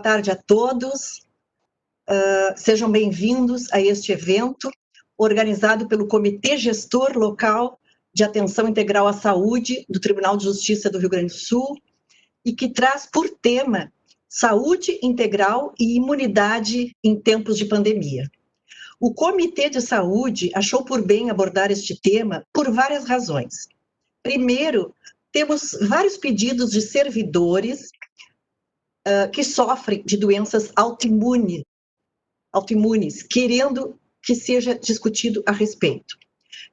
tarde a todos. Sejam bem-vindos a este evento, organizado pelo Comitê Gestor Local de Atenção Integral à Saúde do Tribunal de Justiça do Rio Grande do Sul, e que traz por tema saúde integral e imunidade em tempos de pandemia. O Comitê de Saúde achou por bem abordar este tema por várias razões. Primeiro, temos vários pedidos de servidores que sofrem de doenças autoimunes, querendo que seja discutido a respeito.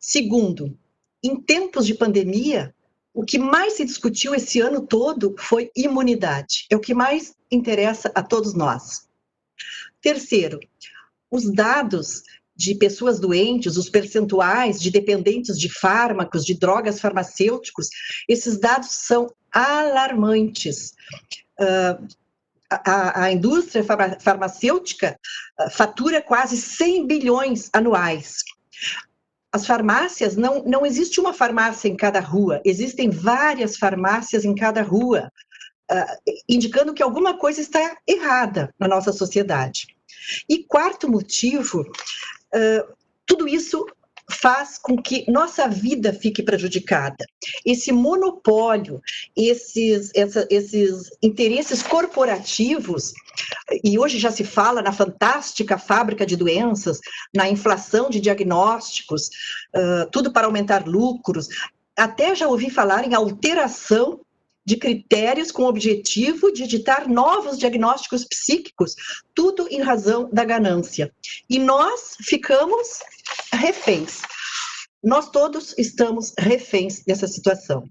Segundo, em tempos de pandemia, o que mais se discutiu esse ano todo foi imunidade. É o que mais interessa a todos nós. Terceiro, os dados de pessoas doentes, os percentuais de dependentes de fármacos, de drogas farmacêuticos, esses dados são alarmantes. A indústria farmacêutica fatura quase 100 bilhões anuais. As farmácias, não existe uma farmácia em cada rua, existem várias farmácias em cada rua, indicando que alguma coisa está errada na nossa sociedade. E quarto motivo, tudo isso faz com que nossa vida fique prejudicada. Esse monopólio, esses interesses corporativos, e hoje já se fala na fantástica fábrica de doenças, na inflação de diagnósticos, tudo para aumentar lucros. Até já ouvi falar em alteração de critérios com o objetivo de editar novos diagnósticos psíquicos, tudo em razão da ganância. E nós ficamos reféns. Nós todos estamos reféns dessa situação.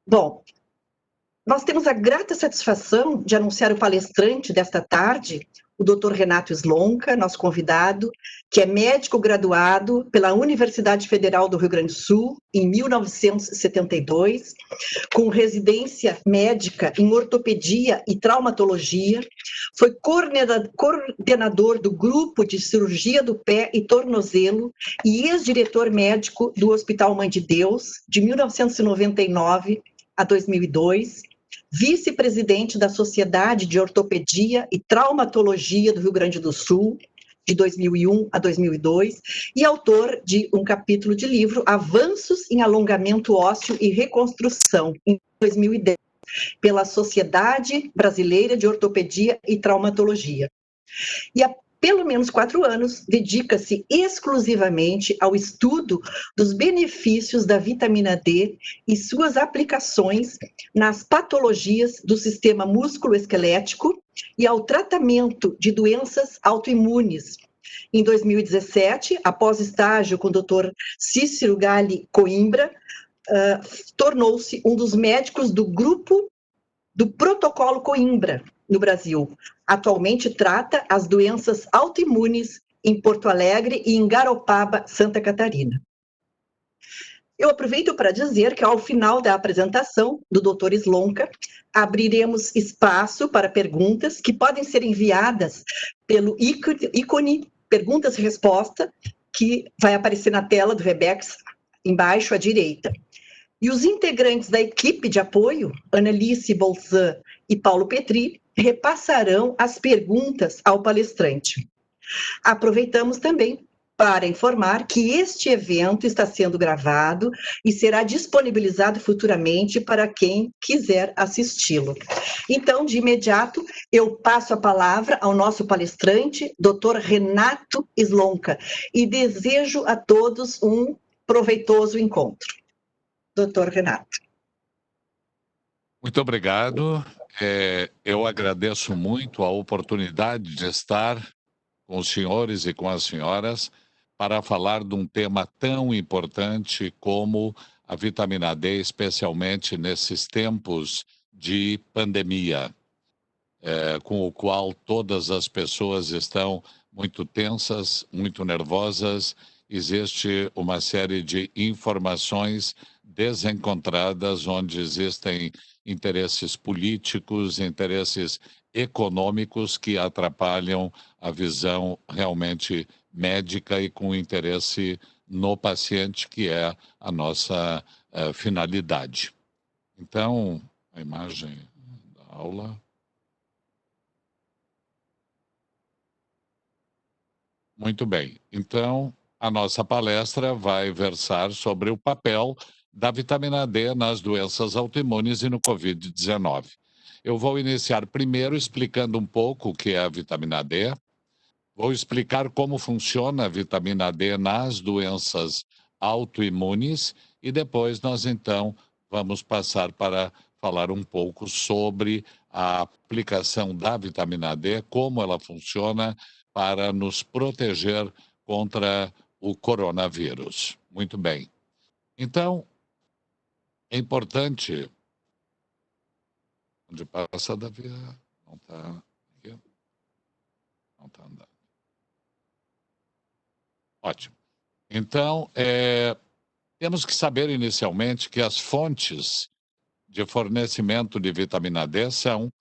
Bom, nós temos a grata satisfação de anunciar o palestrante desta tarde, o Dr. Renato Slonka, nosso convidado, que é médico graduado pela Universidade Federal do Rio Grande do Sul, em 1972, com residência médica em ortopedia e traumatologia, foi coordenador do grupo de cirurgia do pé e tornozelo e ex-diretor médico do Hospital Mãe de Deus, de 1999 a 2002, vice-presidente da Sociedade de Ortopedia e Traumatologia do Rio Grande do Sul, de 2001 a 2002, e autor de um capítulo de livro, Avanços em Alongamento Ósseo e Reconstrução, em 2010, pela Sociedade Brasileira de Ortopedia e Traumatologia. E há pelo menos 4 anos, dedica-se exclusivamente ao estudo dos benefícios da vitamina D e suas aplicações nas patologias do sistema músculo-esquelético e ao tratamento de doenças autoimunes. Em 2017, após estágio com o Dr. Cícero Galli Coimbra, tornou-se um dos médicos do grupo do Protocolo Coimbra, no Brasil. Atualmente trata as doenças autoimunes em Porto Alegre e em Garopaba, Santa Catarina. Eu aproveito para dizer que, ao final da apresentação do Dr. Slonka, abriremos espaço para perguntas que podem ser enviadas pelo ícone Perguntas e Resposta, que vai aparecer na tela do Webex, embaixo à direita. E os integrantes da equipe de apoio, Annelice Bolzan e Paulo Petri, repassarão as perguntas ao palestrante. Aproveitamos também para informar que este evento está sendo gravado e será disponibilizado futuramente para quem quiser assisti-lo. Então, de imediato, eu passo a palavra ao nosso palestrante, Dr. Renato Slonka, e desejo a todos um proveitoso encontro. Dr. Renato. Muito obrigado. Eu agradeço muito a oportunidade de estar com os senhores e com as senhoras para falar de um tema tão importante como a vitamina D, especialmente nesses tempos de pandemia, com o qual todas as pessoas estão muito tensas, muito nervosas. Existe uma série de informações desencontradas, onde existem interesses políticos, interesses econômicos que atrapalham a visão realmente médica e com interesse no paciente, que é a nossa finalidade. Então, a imagem da aula. Muito bem. Então, a nossa palestra vai versar sobre o papel da vitamina D nas doenças autoimunes e no Covid-19. Eu vou iniciar primeiro explicando um pouco o que é a vitamina D. Vou explicar como funciona a vitamina D nas doenças autoimunes e depois nós então vamos passar para falar um pouco sobre a aplicação da vitamina D, como ela funciona para nos proteger contra o coronavírus. Muito bem. Então, é importante. Onde passa, Davi? Não está aqui? Não está andando. Ótimo. Então, temos que saber inicialmente que as fontes de fornecimento de vitamina D são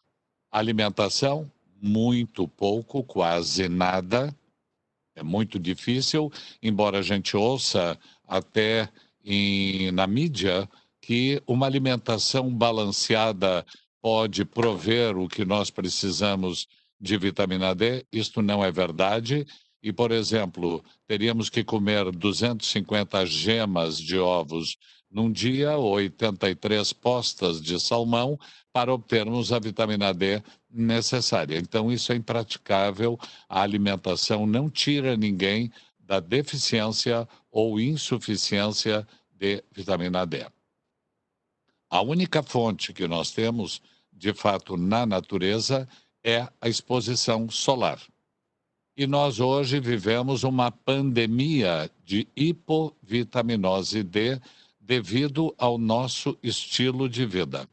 alimentação, muito pouco, quase nada, é muito difícil, embora a gente ouça até na mídia que uma alimentação balanceada pode prover o que nós precisamos de vitamina D, isto não é verdade. E, por exemplo, teríamos que comer 250 gemas de ovos num dia, ou 83 postas de salmão, para obtermos a vitamina D necessária. Então, isso é impraticável. A alimentação não tira ninguém da deficiência ou insuficiência de vitamina D. A única fonte que nós temos, de fato, na natureza é a exposição solar. E nós hoje vivemos uma pandemia de hipovitaminose D devido ao nosso estilo de vida.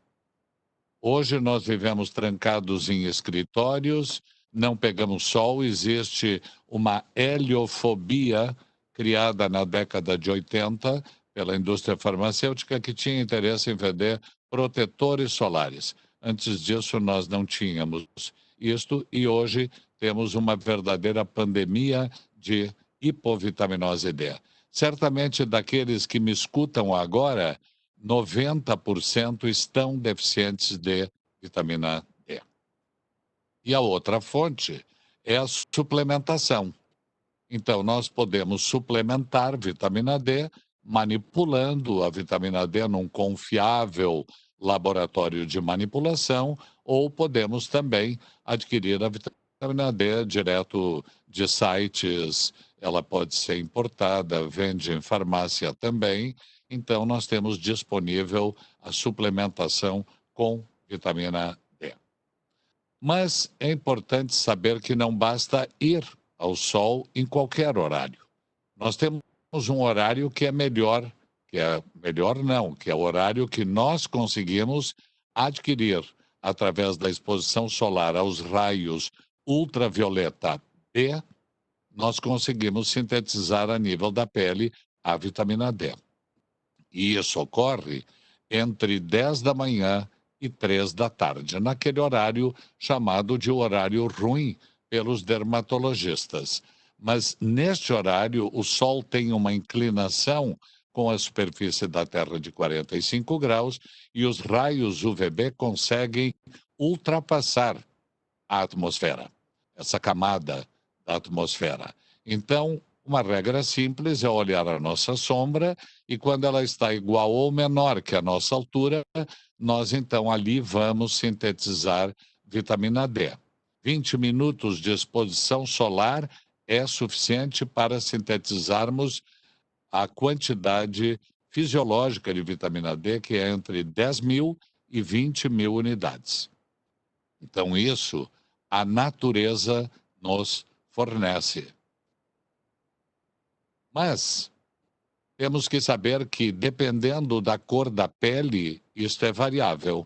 Hoje nós vivemos trancados em escritórios, não pegamos sol, existe uma heliofobia criada na década de 80 pela indústria farmacêutica que tinha interesse em vender protetores solares. Antes disso, nós não tínhamos isto e hoje temos uma verdadeira pandemia de hipovitaminose D. Certamente, daqueles que me escutam agora, 90% estão deficientes de vitamina D. E a outra fonte é a suplementação. Então, nós podemos suplementar vitamina D manipulando a vitamina D num confiável laboratório de manipulação, ou podemos também adquirir a vitamina D direto de sites, ela pode ser importada, vende em farmácia também. Então, nós temos disponível a suplementação com vitamina D. Mas é importante saber que não basta ir ao sol em qualquer horário. Nós temos um horário que é melhor, que é melhor não, que é o horário que nós conseguimos adquirir através da exposição solar aos raios ultravioleta B, nós conseguimos sintetizar a nível da pele a vitamina D. E isso ocorre entre 10 da manhã e 3 da tarde, naquele horário chamado de horário ruim pelos dermatologistas. Mas neste horário, o Sol tem uma inclinação com a superfície da Terra de 45 graus e os raios UVB conseguem ultrapassar a atmosfera, essa camada da atmosfera. Então, uma regra simples é olhar a nossa sombra e quando ela está igual ou menor que a nossa altura, nós então ali vamos sintetizar vitamina D. 20 minutos de exposição solar é suficiente para sintetizarmos a quantidade fisiológica de vitamina D, que é entre 10.000 e 20.000 unidades. Então, isso a natureza nos fornece. Mas temos que saber que, dependendo da cor da pele, isto é variável.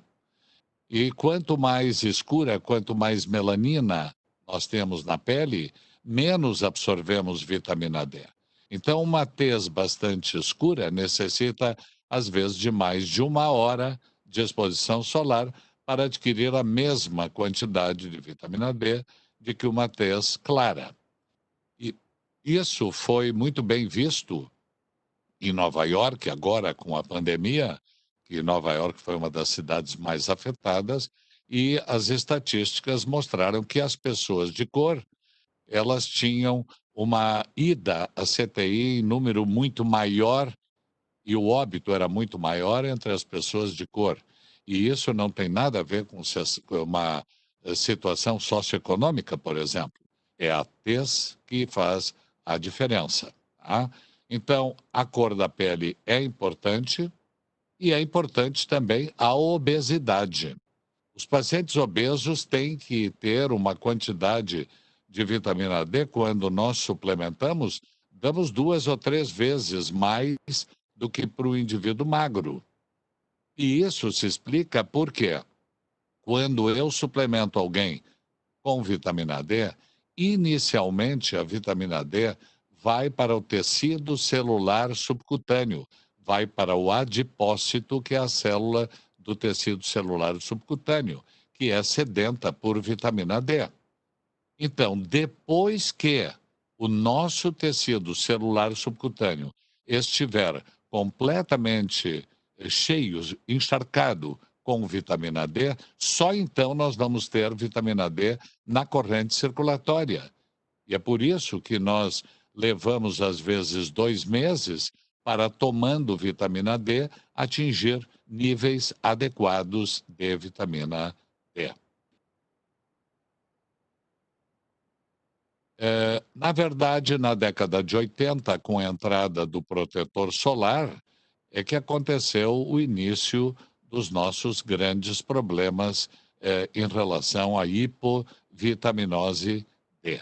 E quanto mais escura, quanto mais melanina nós temos na pele, menos absorvemos vitamina D. Então, uma tez bastante escura necessita, às vezes, de mais de 1 hora de exposição solar para adquirir a mesma quantidade de vitamina D de que uma tez clara. E isso foi muito bem visto em Nova York, agora com a pandemia, que Nova York foi uma das cidades mais afetadas, e as estatísticas mostraram que as pessoas de cor, elas tinham uma ida à CTI em número muito maior e o óbito era muito maior entre as pessoas de cor. E isso não tem nada a ver com uma situação socioeconômica, por exemplo. É a tez que faz a diferença. Tá? Então, a cor da pele é importante e é importante também a obesidade. Os pacientes obesos têm que ter uma quantidade de vitamina D, quando nós suplementamos, damos 2 ou 3 vezes mais do que para o indivíduo magro. E isso se explica porque, quando eu suplemento alguém com vitamina D, inicialmente a vitamina D vai para o tecido celular subcutâneo, vai para o adipócito, que é a célula do tecido celular subcutâneo, que é sedenta por vitamina D. Então, depois que o nosso tecido celular subcutâneo estiver completamente cheio, encharcado com vitamina D, só então nós vamos ter vitamina D na corrente circulatória. E é por isso que nós levamos, às vezes, 2 meses para, tomando vitamina D, atingir níveis adequados de vitamina D. Na verdade, na década de 80, com a entrada do protetor solar, é que aconteceu o início dos nossos grandes problemas em relação à hipovitaminose D.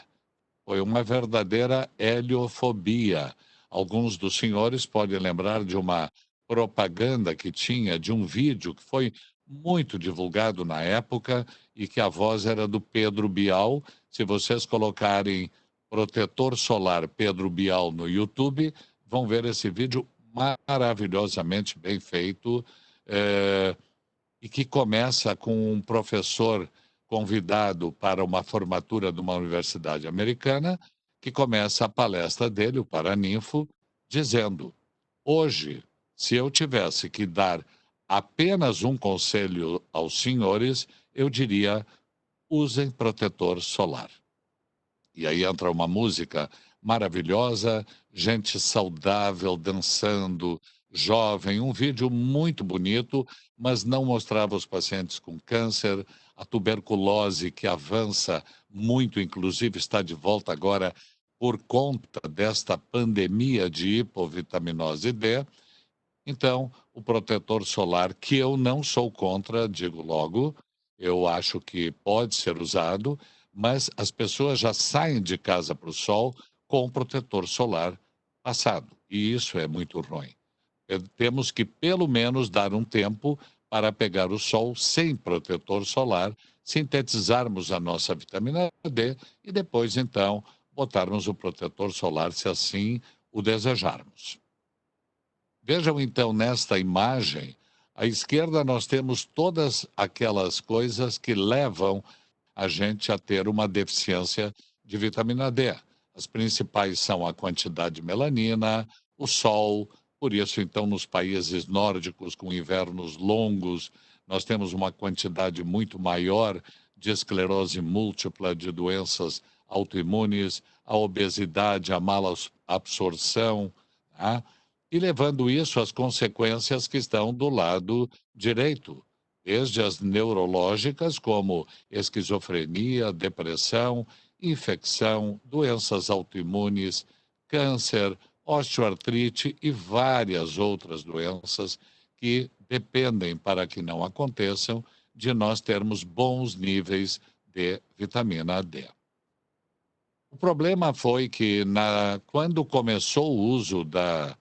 Foi uma verdadeira heliofobia. Alguns dos senhores podem lembrar de uma propaganda que tinha, de um vídeo que foi muito divulgado na época e que a voz era do Pedro Bial. Se vocês colocarem protetor solar Pedro Bial no YouTube, vão ver esse vídeo maravilhosamente bem feito, eh, e que começa com um professor convidado para uma formatura de uma universidade americana, que começa a palestra dele, o Paraninfo, dizendo: hoje, se eu tivesse que dar apenas um conselho aos senhores, eu diria: usem protetor solar. E aí entra uma música maravilhosa, gente saudável dançando, jovem, um vídeo muito bonito, mas não mostrava os pacientes com câncer, a tuberculose que avança muito, inclusive está de volta agora por conta desta pandemia de hipovitaminose D. Então, o protetor solar, que eu não sou contra, digo logo, eu acho que pode ser usado, mas as pessoas já saem de casa para o sol com o protetor solar passado, e isso é muito ruim. Temos que, pelo menos, dar um tempo para pegar o sol sem protetor solar, sintetizarmos a nossa vitamina D e depois, então, botarmos o protetor solar, se assim o desejarmos. Vejam então nesta imagem, à esquerda nós temos todas aquelas coisas que levam a gente a ter uma deficiência de vitamina D. As principais são a quantidade de melanina, o sol, por isso então nos países nórdicos com invernos longos, nós temos uma quantidade muito maior de esclerose múltipla, de doenças autoimunes, a obesidade, a mala absorção, tá? E levando isso às consequências que estão do lado direito, desde as neurológicas, como esquizofrenia, depressão, infecção, doenças autoimunes, câncer, osteoartrite e várias outras doenças que dependem, para que não aconteçam, de nós termos bons níveis de vitamina D. O problema foi que, quando começou o uso da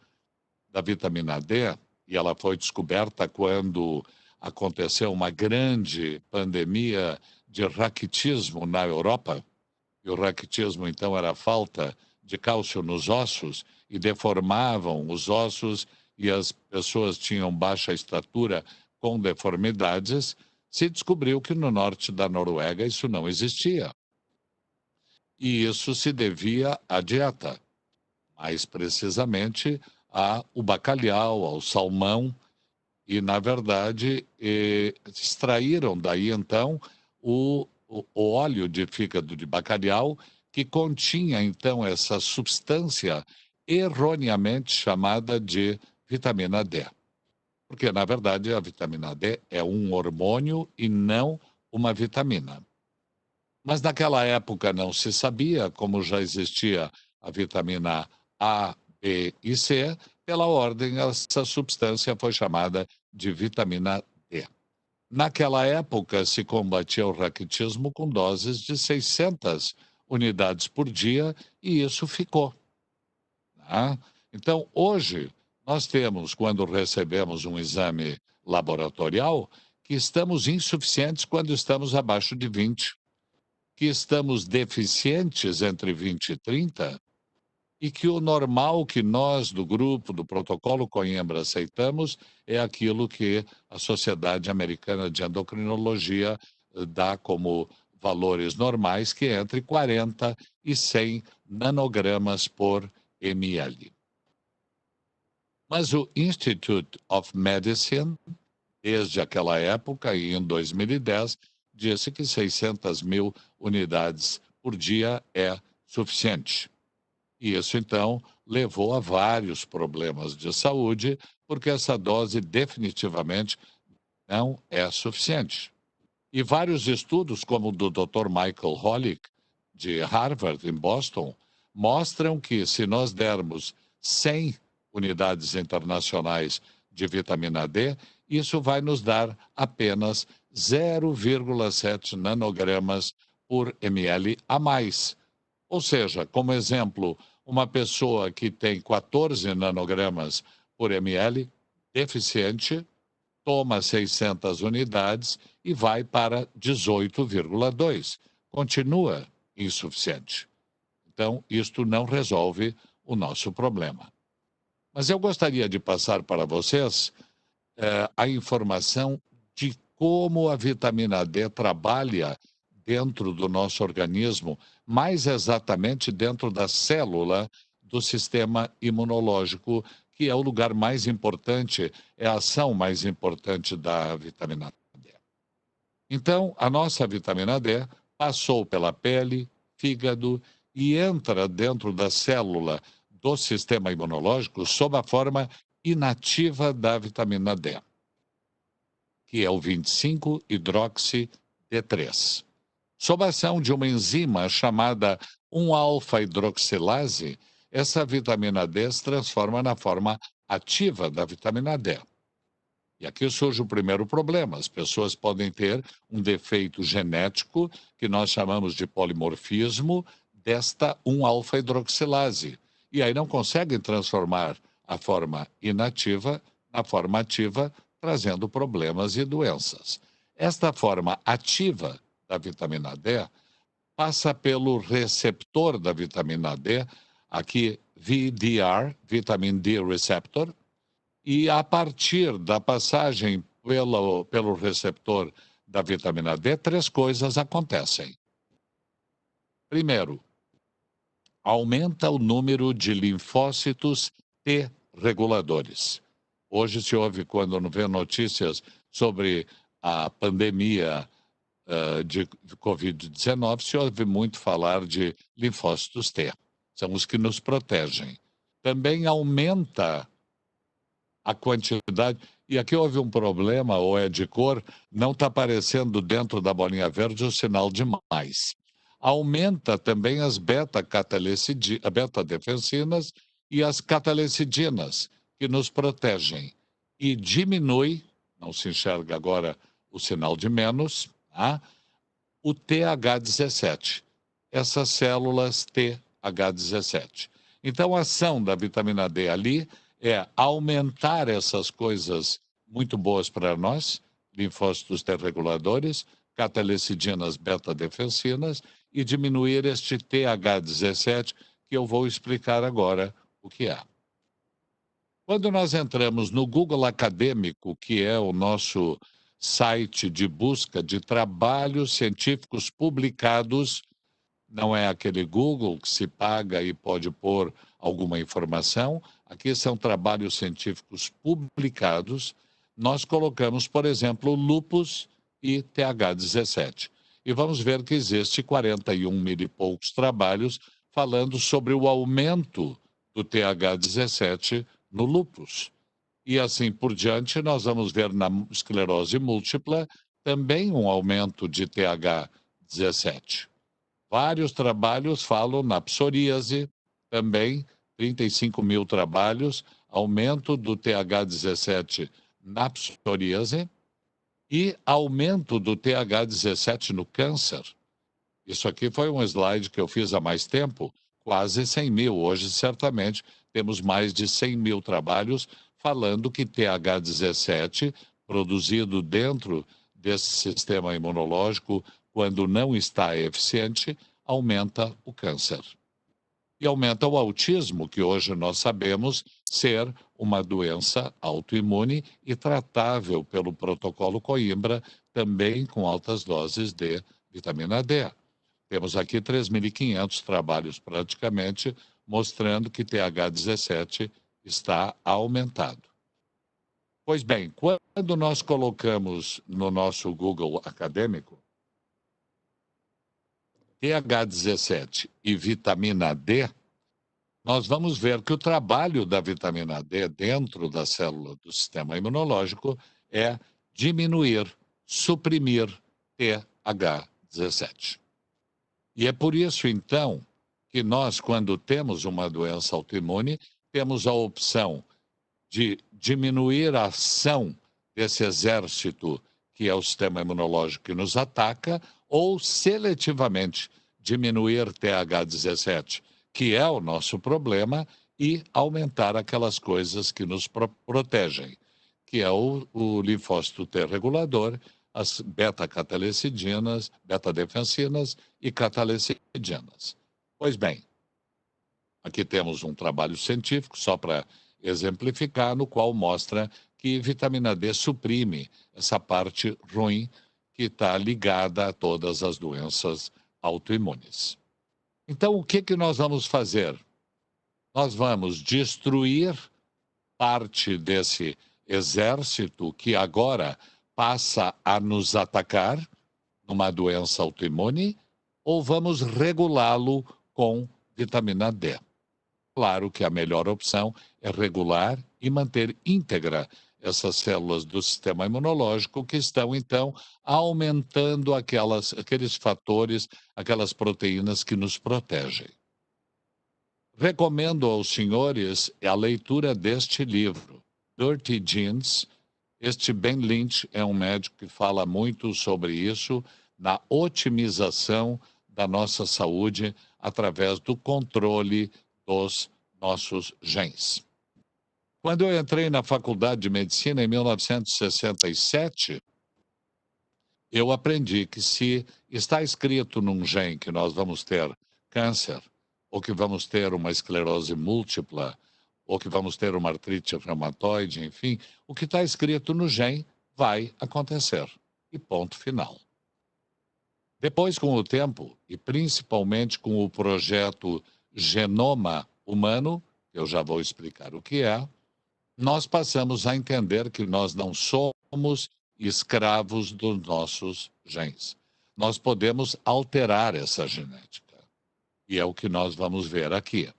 vitamina D, e ela foi descoberta quando aconteceu uma grande pandemia de raquitismo na Europa, e o raquitismo, então, era a falta de cálcio nos ossos, e deformavam os ossos, e as pessoas tinham baixa estatura com deformidades, se descobriu que no norte da Noruega isso não existia. E isso se devia à dieta, mais precisamente ao bacalhau, ao salmão, e, na verdade, extraíram daí, então, o óleo de fígado de bacalhau, que continha, então, essa substância erroneamente chamada de vitamina D. Porque, na verdade, a vitamina D é um hormônio e não uma vitamina. Mas naquela época não se sabia, como já existia a vitamina A, B e C, pela ordem, essa substância foi chamada de vitamina D. Naquela época, se combatia o raquitismo com doses de 600 unidades por dia e isso ficou. Tá? Então, hoje, nós temos, quando recebemos um exame laboratorial, que estamos insuficientes quando estamos abaixo de 20, que estamos deficientes entre 20 e 30, e que o normal que nós, do grupo, do protocolo Coimbra, aceitamos é aquilo que a Sociedade Americana de Endocrinologia dá como valores normais, que é entre 40 e 100 nanogramas por ml. Mas o Institute of Medicine, desde aquela época, e em 2010, disse que 600 mil unidades por dia é suficiente. E isso, então, levou a vários problemas de saúde, porque essa dose definitivamente não é suficiente. E vários estudos, como o do Dr. Michael Holick, de Harvard, em Boston, mostram que se nós dermos 100 unidades internacionais de vitamina D, isso vai nos dar apenas 0,7 nanogramas por ml a mais. Ou seja, como exemplo, uma pessoa que tem 14 nanogramas por ml, deficiente, toma 600 unidades e vai para 18,2. Continua insuficiente. Então, isto não resolve o nosso problema. Mas eu gostaria de passar para vocês a informação de como a vitamina D trabalha dentro do nosso organismo, mais exatamente dentro da célula do sistema imunológico, que é o lugar mais importante, é a ação mais importante da vitamina D. Então, a nossa vitamina D passou pela pele, fígado e entra dentro da célula do sistema imunológico sob a forma inativa da vitamina D, que é o 25-hidroxi-D3. Sob a ação de uma enzima chamada 1-alfa-hidroxilase, essa vitamina D se transforma na forma ativa da vitamina D. E aqui surge o primeiro problema. As pessoas podem ter um defeito genético, que nós chamamos de polimorfismo, desta 1-alfa-hidroxilase. E aí não conseguem transformar a forma inativa na forma ativa, trazendo problemas e doenças. Esta forma ativa da vitamina D passa pelo receptor da vitamina D, aqui VDR, Vitamin D Receptor, e a partir da passagem pelo receptor da vitamina D, três coisas acontecem. Primeiro, aumenta o número de linfócitos T reguladores. Hoje se ouve, quando não vê notícias sobre a pandemia de Covid-19, se ouve muito falar de linfócitos T. São os que nos protegem. Também aumenta a quantidade. E aqui houve um problema, ou é de cor, não está aparecendo dentro da bolinha verde o sinal de mais. Aumenta também as beta-defensinas e as catalecidinas, que nos protegem. E diminui, não se enxerga agora o sinal de menos, tá? O TH17, essas células TH17. Então, a ação da vitamina D ali é aumentar essas coisas muito boas para nós, linfócitos T reguladores, catalecidinas beta-defensinas, e diminuir este TH17, que eu vou explicar agora o que é. Quando nós entramos no Google Acadêmico, que é o nosso site de busca de trabalhos científicos publicados, não é aquele Google que se paga e pode pôr alguma informação. Aqui são trabalhos científicos publicados. Nós colocamos, por exemplo, lúpus e TH17. e vamos ver que existe 41 mil e poucos trabalhos falando sobre o aumento do TH17 no lúpus. E assim por diante, nós vamos ver na esclerose múltipla também um aumento de TH17. Vários trabalhos falam na psoríase, também 35 mil trabalhos, aumento do TH17 na psoríase e aumento do TH17 no câncer. Isso aqui foi um slide que eu fiz há mais tempo, quase 100 mil. Hoje, certamente, temos mais de 100 mil trabalhos falando que TH17, produzido dentro desse sistema imunológico, quando não está eficiente, aumenta o câncer. E aumenta o autismo, que hoje nós sabemos ser uma doença autoimune e tratável pelo protocolo Coimbra, também com altas doses de vitamina D. Temos aqui 3.500 trabalhos praticamente mostrando que TH17 está aumentado. Pois bem, quando nós colocamos no nosso Google acadêmico TH17 e vitamina D, nós vamos ver que o trabalho da vitamina D dentro da célula do sistema imunológico é diminuir, suprimir TH17. E é por isso, então, que nós, quando temos uma doença autoimune, temos a opção de diminuir a ação desse exército que é o sistema imunológico que nos ataca, ou seletivamente diminuir TH17, que é o nosso problema, e aumentar aquelas coisas que nos protegem, que é o linfócito T regulador, as beta-catalecidinas, beta-defensinas e catalecidinas. Pois bem, aqui temos um trabalho científico, só para exemplificar, no qual mostra que vitamina D suprime essa parte ruim que está ligada a todas as doenças autoimunes. Então, o que nós vamos fazer? Nós vamos destruir parte desse exército que agora passa a nos atacar numa doença autoimune, ou vamos regulá-lo com vitamina D? Claro que a melhor opção é regular e manter íntegra essas células do sistema imunológico que estão, então, aumentando aqueles fatores, aquelas proteínas que nos protegem. Recomendo aos senhores a leitura deste livro, Dirty Genes. Este Ben Lynch é um médico que fala muito sobre isso, na otimização da nossa saúde através do controle dos nossos genes. Quando eu entrei na faculdade de medicina em 1967, eu aprendi que se está escrito num gene que nós vamos ter câncer, ou que vamos ter uma esclerose múltipla, ou que vamos ter uma artrite reumatoide, enfim, o que está escrito no gene vai acontecer. E ponto final. Depois, com o tempo, e principalmente com o projeto Genoma Humano, que eu já vou explicar o que é, nós passamos a entender que nós não somos escravos dos nossos genes. Nós podemos alterar essa genética. E é o que nós vamos ver aqui.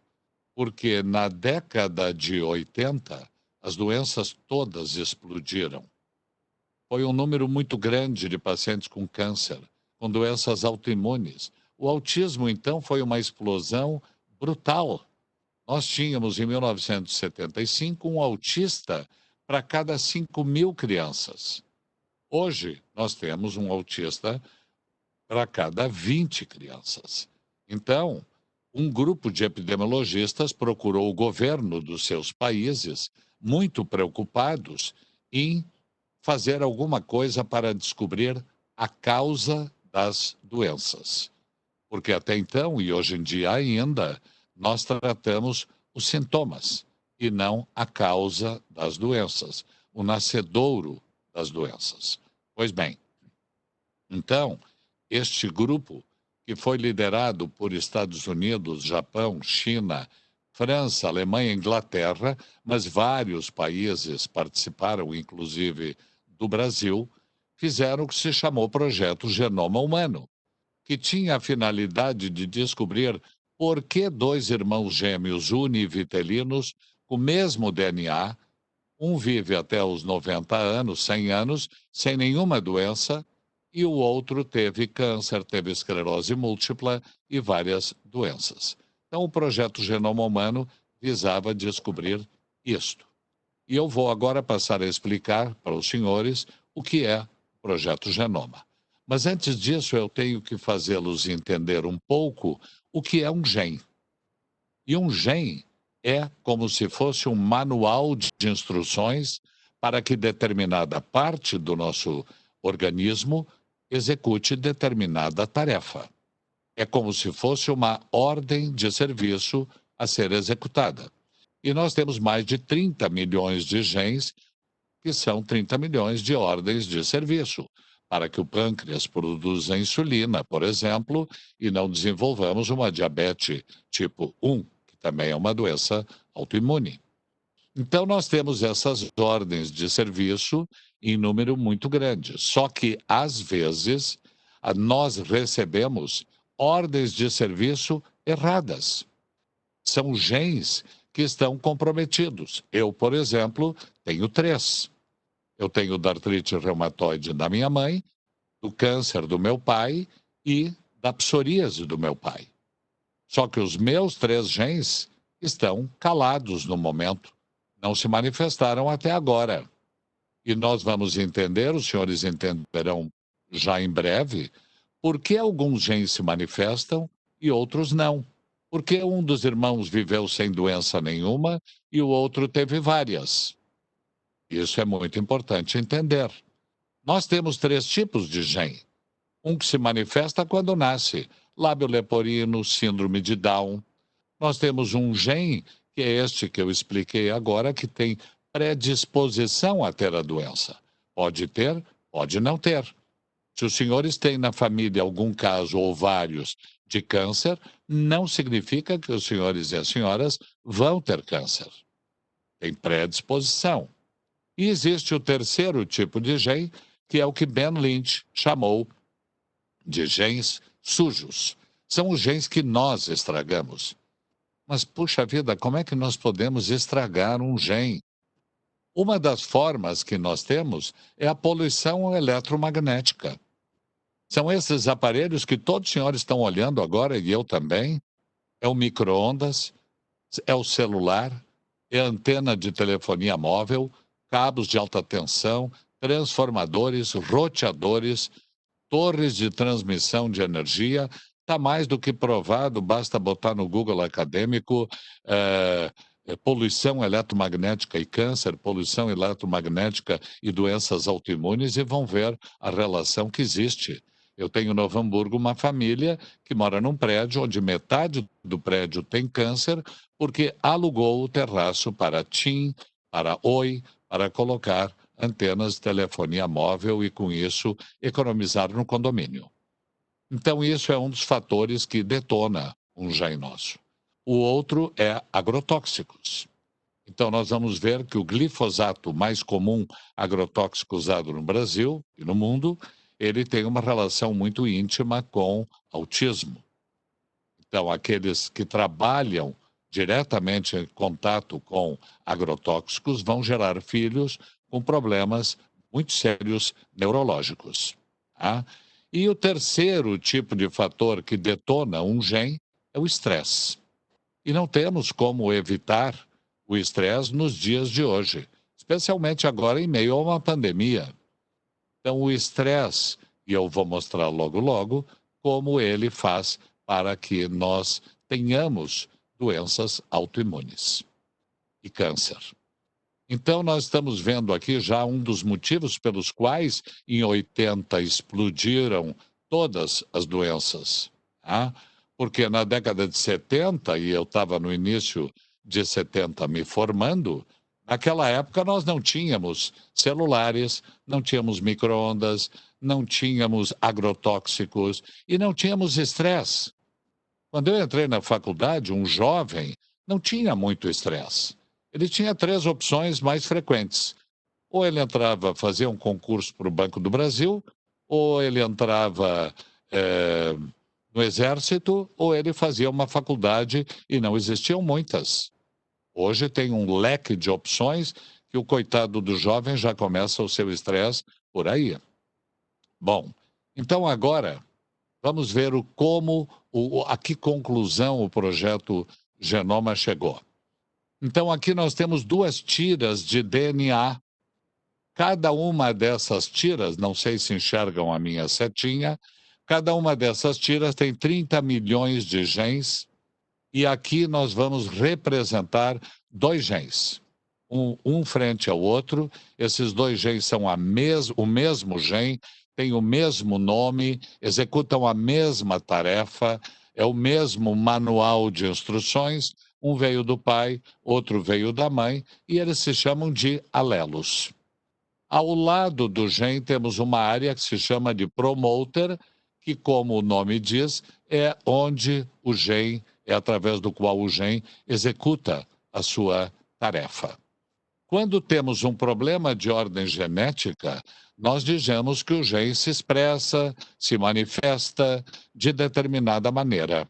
Porque na década de 80, as doenças todas explodiram. Foi um número muito grande de pacientes com câncer, com doenças autoimunes. O autismo, então, foi uma explosão brutal. Nós tínhamos, em 1975, um autista para cada 5.000 crianças. Hoje, nós temos um autista para cada 20 crianças. Então, um grupo de epidemiologistas procurou o governo dos seus países, muito preocupados em fazer alguma coisa para descobrir a causa das doenças. Porque até então, e hoje em dia ainda, nós tratamos os sintomas e não a causa das doenças, o nascedouro das doenças. Pois bem, então, este grupo, que foi liderado por Estados Unidos, Japão, China, França, Alemanha e Inglaterra, mas vários países participaram, inclusive do Brasil, fizeram o que se chamou Projeto Genoma Humano, que tinha a finalidade de descobrir por que dois irmãos gêmeos univitelinos com o mesmo DNA, um vive até os 90 anos, 100 anos, sem nenhuma doença, e o outro teve câncer, teve esclerose múltipla e várias doenças. Então, o projeto Genoma Humano visava descobrir isto. E eu vou agora passar a explicar para os senhores o que é o projeto Genoma. Mas antes disso, eu tenho que fazê-los entender um pouco o que é um gene. E um gene é como se fosse um manual de instruções para que determinada parte do nosso organismo execute determinada tarefa. É como se fosse uma ordem de serviço a ser executada. E nós temos mais de 30 milhões de genes, que são 30 milhões de ordens de serviço, para que o pâncreas produza insulina, por exemplo, e não desenvolvamos uma diabetes tipo 1, que também é uma doença autoimune. Então, nós temos essas ordens de serviço em número muito grande. Só que, às vezes, nós recebemos ordens de serviço erradas. São genes que estão comprometidos. Eu, por exemplo, tenho 3. Eu tenho da artrite reumatoide da minha mãe, do câncer do meu pai e da psoríase do meu pai. Só que os meus 3 genes estão calados no momento, não se manifestaram até agora. E nós vamos entender, os senhores entenderão já em breve, por que alguns genes se manifestam e outros não. Por que um dos irmãos viveu sem doença nenhuma e o outro teve várias? Isso é muito importante entender. Nós temos 3 tipos de gene. Um que se manifesta quando nasce, lábio leporino, síndrome de Down. Nós temos um gene, que é este que eu expliquei agora, que tem predisposição a ter a doença. Pode ter, pode não ter. Se os senhores têm na família algum caso ou vários de câncer, não significa que os senhores e as senhoras vão ter câncer. Tem predisposição. E existe o terceiro tipo de gene, que é o que Ben Lynch chamou de genes sujos. São os genes que nós estragamos. Mas, puxa vida, como é que nós podemos estragar um gene? Uma das formas que nós temos é a poluição eletromagnética. São esses aparelhos que todos os senhores estão olhando agora, e eu também. É o micro-ondas, é o celular, é a antena de telefonia móvel, cabos de alta tensão, transformadores, roteadores, torres de transmissão de energia. Está mais do que provado, basta botar no Google acadêmico poluição eletromagnética e câncer, poluição eletromagnética e doenças autoimunes, e vão ver a relação que existe. Eu tenho em Novo Hamburgo uma família que mora num prédio onde metade do prédio tem câncer porque alugou o terraço para TIM, para Oi, para colocar antenas de telefonia móvel e, com isso, economizar no condomínio. Então, isso é um dos fatores que detona um gene nosso. O outro é agrotóxicos. Então, nós vamos ver que o glifosato mais comum agrotóxico usado no Brasil e no mundo, ele tem uma relação muito íntima com autismo. Então, aqueles que trabalham diretamente em contato com agrotóxicos vão gerar filhos com problemas muito sérios neurológicos. Tá? E o terceiro tipo de fator que detona um gene é o estresse. E não temos como evitar o estresse nos dias de hoje, especialmente agora em meio a uma pandemia. Então, o estresse, e eu vou mostrar logo logo, como ele faz para que nós tenhamos doenças autoimunes e câncer. Então, nós estamos vendo aqui já um dos motivos pelos quais, em 80, explodiram todas as doenças. Tá? Porque na década de 70, e eu estava no início de 70 me formando, naquela época nós não tínhamos celulares, não tínhamos micro-ondas, não tínhamos agrotóxicos e não tínhamos estresse. Quando eu entrei na faculdade, um jovem não tinha muito estresse. Ele tinha 3 opções mais frequentes. Ou ele entrava, fazia um concurso para o Banco do Brasil, ou ele entrava no exército ou ele fazia uma faculdade e não existiam muitas. Hoje tem um leque de opções que o coitado do jovem já começa o seu estresse por aí. Bom, então agora vamos ver a que conclusão o projeto Genoma chegou. Então aqui nós temos duas tiras de DNA. Cada uma dessas tiras, não sei se enxergam a minha setinha, cada uma dessas tiras tem 30 milhões de genes e aqui nós vamos representar dois genes, um frente ao outro. Esses dois genes são o mesmo gene, têm o mesmo nome, executam a mesma tarefa, é o mesmo manual de instruções. Um veio do pai, outro veio da mãe, e eles se chamam de alelos. Ao lado do gene temos uma área que se chama de promoter, que, como o nome diz, é onde o gene, é através do qual o gene executa a sua tarefa. Quando temos um problema de ordem genética, nós dizemos que o gene se expressa, se manifesta de determinada maneira.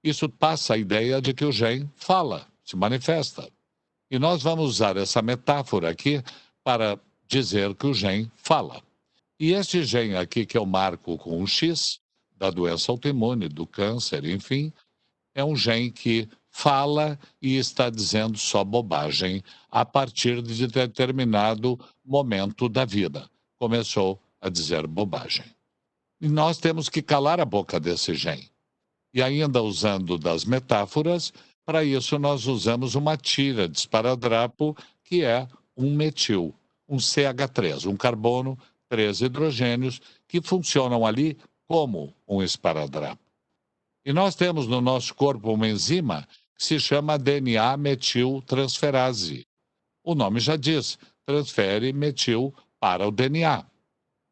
Isso passa a ideia de que o gene fala, se manifesta. E nós vamos usar essa metáfora aqui para dizer que o gene fala. E este gene aqui, que eu marco com um X, da doença autoimune, do câncer, enfim, é um gene que fala e está dizendo só bobagem a partir de determinado momento da vida. Começou a dizer bobagem. E nós temos que calar a boca desse gene. E ainda usando das metáforas, para isso nós usamos uma tira de esparadrapo, que é um metil, um CH3, um carbono, 3 hidrogênios, que funcionam ali como um esparadrapo. E nós temos no nosso corpo uma enzima que se chama DNA metiltransferase. O nome já diz, transfere metil para o DNA.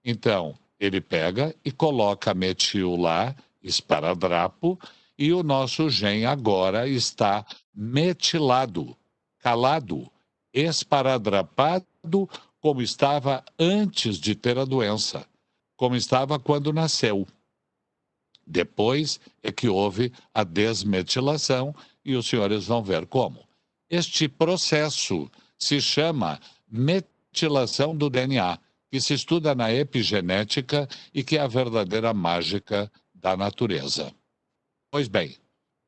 Então, ele pega e coloca metil lá, esparadrapo, e o nosso gene agora está metilado, calado, esparadrapado, como estava antes de ter a doença, como estava quando nasceu. Depois é que houve a desmetilação e os senhores vão ver como. Este processo se chama metilação do DNA, que se estuda na epigenética e que é a verdadeira mágica da natureza. Pois bem,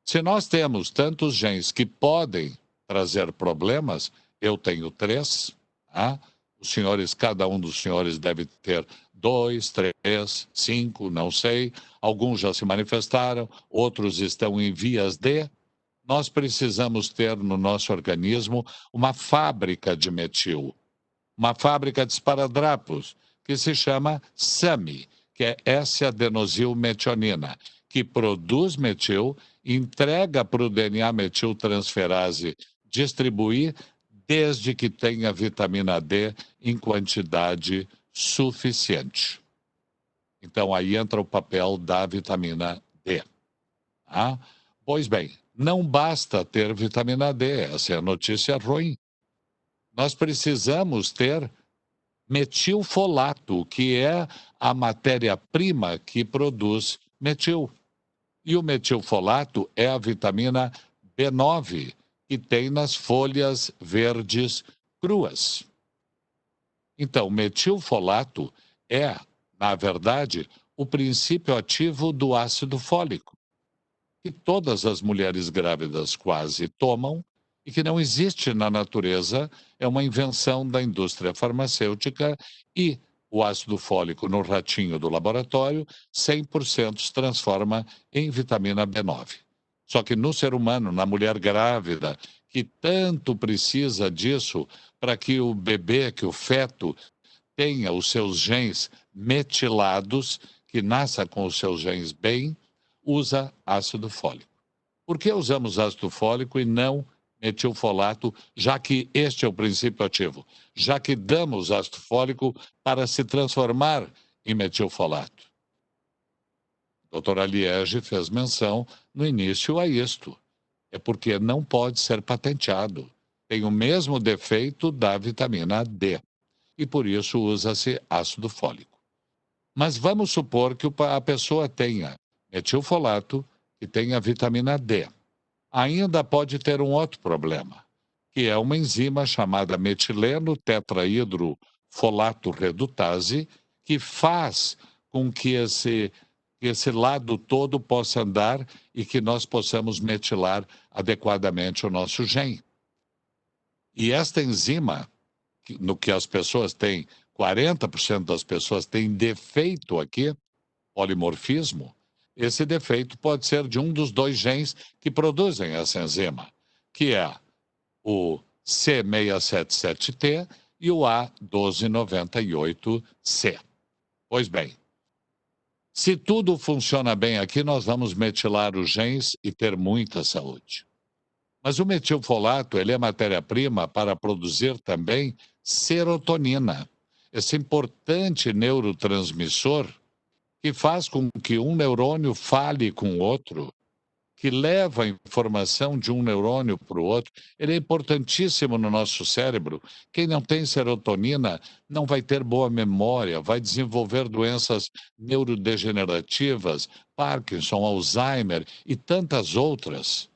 se nós temos tantos genes que podem trazer problemas, eu tenho 3, tá? Os senhores, cada um dos senhores deve ter 2, 3, 5, não sei. Alguns já se manifestaram, outros estão em vias de. Nós precisamos ter no nosso organismo uma fábrica de metil, uma fábrica de esparadrapos, que se chama SAMe, que é S-adenosilmetionina, que produz metil, entrega para o DNA metiltransferase distribuir, desde que tenha vitamina D em quantidade suficiente. Então, aí entra o papel da vitamina D. Tá? Pois bem, não basta ter vitamina D, essa é a notícia ruim. Nós precisamos ter metilfolato, que é a matéria-prima que produz metil. E o metilfolato é a vitamina B9, que tem nas folhas verdes cruas. Então, metilfolato é, na verdade, o princípio ativo do ácido fólico, que todas as mulheres grávidas quase tomam e que não existe na natureza, é uma invenção da indústria farmacêutica e o ácido fólico no ratinho do laboratório 100% se transforma em vitamina B9. Só que no ser humano, na mulher grávida, que tanto precisa disso para que o bebê, que o feto, tenha os seus genes metilados, que nasça com os seus genes bem, usa ácido fólico. Por que usamos ácido fólico e não metilfolato, já que este é o princípio ativo? Já que damos ácido fólico para se transformar em metilfolato. A doutora Liege fez menção no início a isto. É porque não pode ser patenteado. Tem o mesmo defeito da vitamina D. E por isso usa-se ácido fólico. Mas vamos supor que a pessoa tenha Metilfolato, que tem a vitamina D. Ainda pode ter um outro problema, que é uma enzima chamada metileno tetrahidrofolato redutase, que faz com que esse lado todo possa andar e que nós possamos metilar adequadamente o nosso gene. E esta enzima, no que as pessoas têm, 40% das pessoas têm defeito aqui, polimorfismo, esse defeito pode ser de um dos dois genes que produzem essa enzima, que é o C677T e o A1298C. Pois bem, se tudo funciona bem aqui, nós vamos metilar os genes e ter muita saúde. Mas o metilfolato, ele é matéria-prima para produzir também serotonina, esse importante neurotransmissor que faz com que um neurônio fale com o outro, que leva a informação de um neurônio para o outro. Ele é importantíssimo no nosso cérebro. Quem não tem serotonina não vai ter boa memória, vai desenvolver doenças neurodegenerativas, Parkinson, Alzheimer e tantas outras.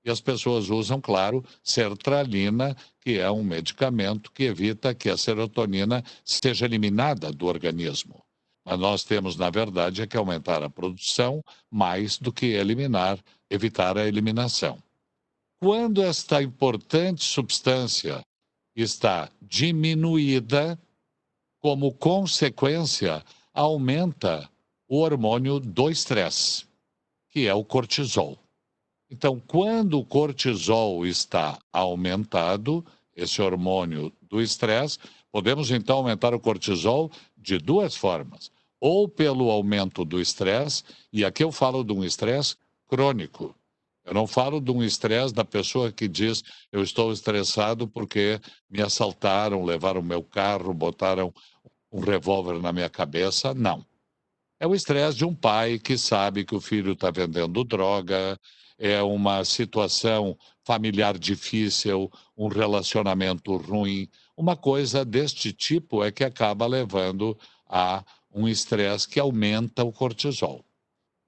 E as pessoas usam, claro, sertralina, que é um medicamento que evita que a serotonina seja eliminada do organismo. Mas nós temos, na verdade, é que aumentar a produção mais do que evitar a eliminação. Quando esta importante substância está diminuída, como consequência, aumenta o hormônio do estresse, que é o cortisol. Então, quando o cortisol está aumentado, esse hormônio do estresse, podemos então aumentar o cortisol de duas formas. Ou pelo aumento do estresse, e aqui eu falo de um estresse crônico. Eu não falo de um estresse da pessoa que diz: eu estou estressado porque me assaltaram, levaram meu carro, botaram um revólver na minha cabeça. Não. É o estresse de um pai que sabe que o filho está vendendo droga, é uma situação familiar difícil, um relacionamento ruim. Uma coisa deste tipo é que acaba levando a um estresse que aumenta o cortisol.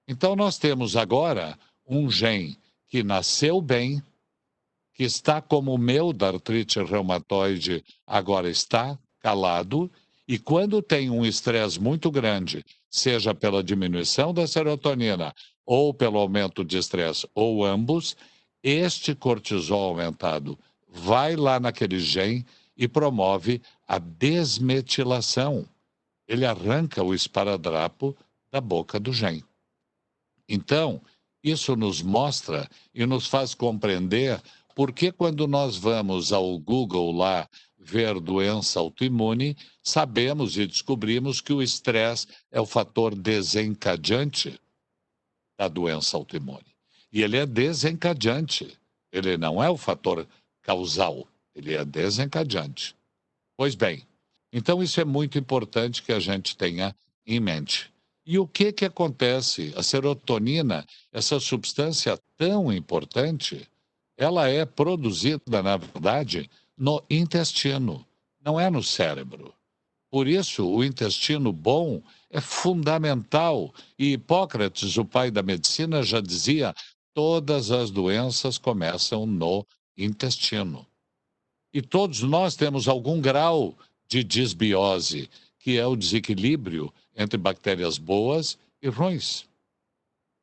Então, nós temos agora um gene que nasceu bem, que está como o meu da artrite reumatoide agora está calado, e quando tem um estresse muito grande, seja pela diminuição da serotonina ou pelo aumento de estresse, ou ambos, este cortisol aumentado vai lá naquele gene e promove a desmetilação. Ele arranca o esparadrapo da boca do gene. Então, isso nos mostra e nos faz compreender por que, quando nós vamos ao Google lá ver doença autoimune, sabemos e descobrimos que o estresse é o fator desencadeante da doença autoimune. E ele é desencadeante, ele não é o fator causal, ele é desencadeante. Pois bem, então isso é muito importante que a gente tenha em mente. E o que que acontece? A serotonina, essa substância tão importante, ela é produzida, na verdade, no intestino, não é no cérebro. Por isso, o intestino bom é fundamental. E Hipócrates, o pai da medicina, já dizia: todas as doenças começam no intestino. E todos nós temos algum grau de disbiose, que é o desequilíbrio entre bactérias boas e ruins.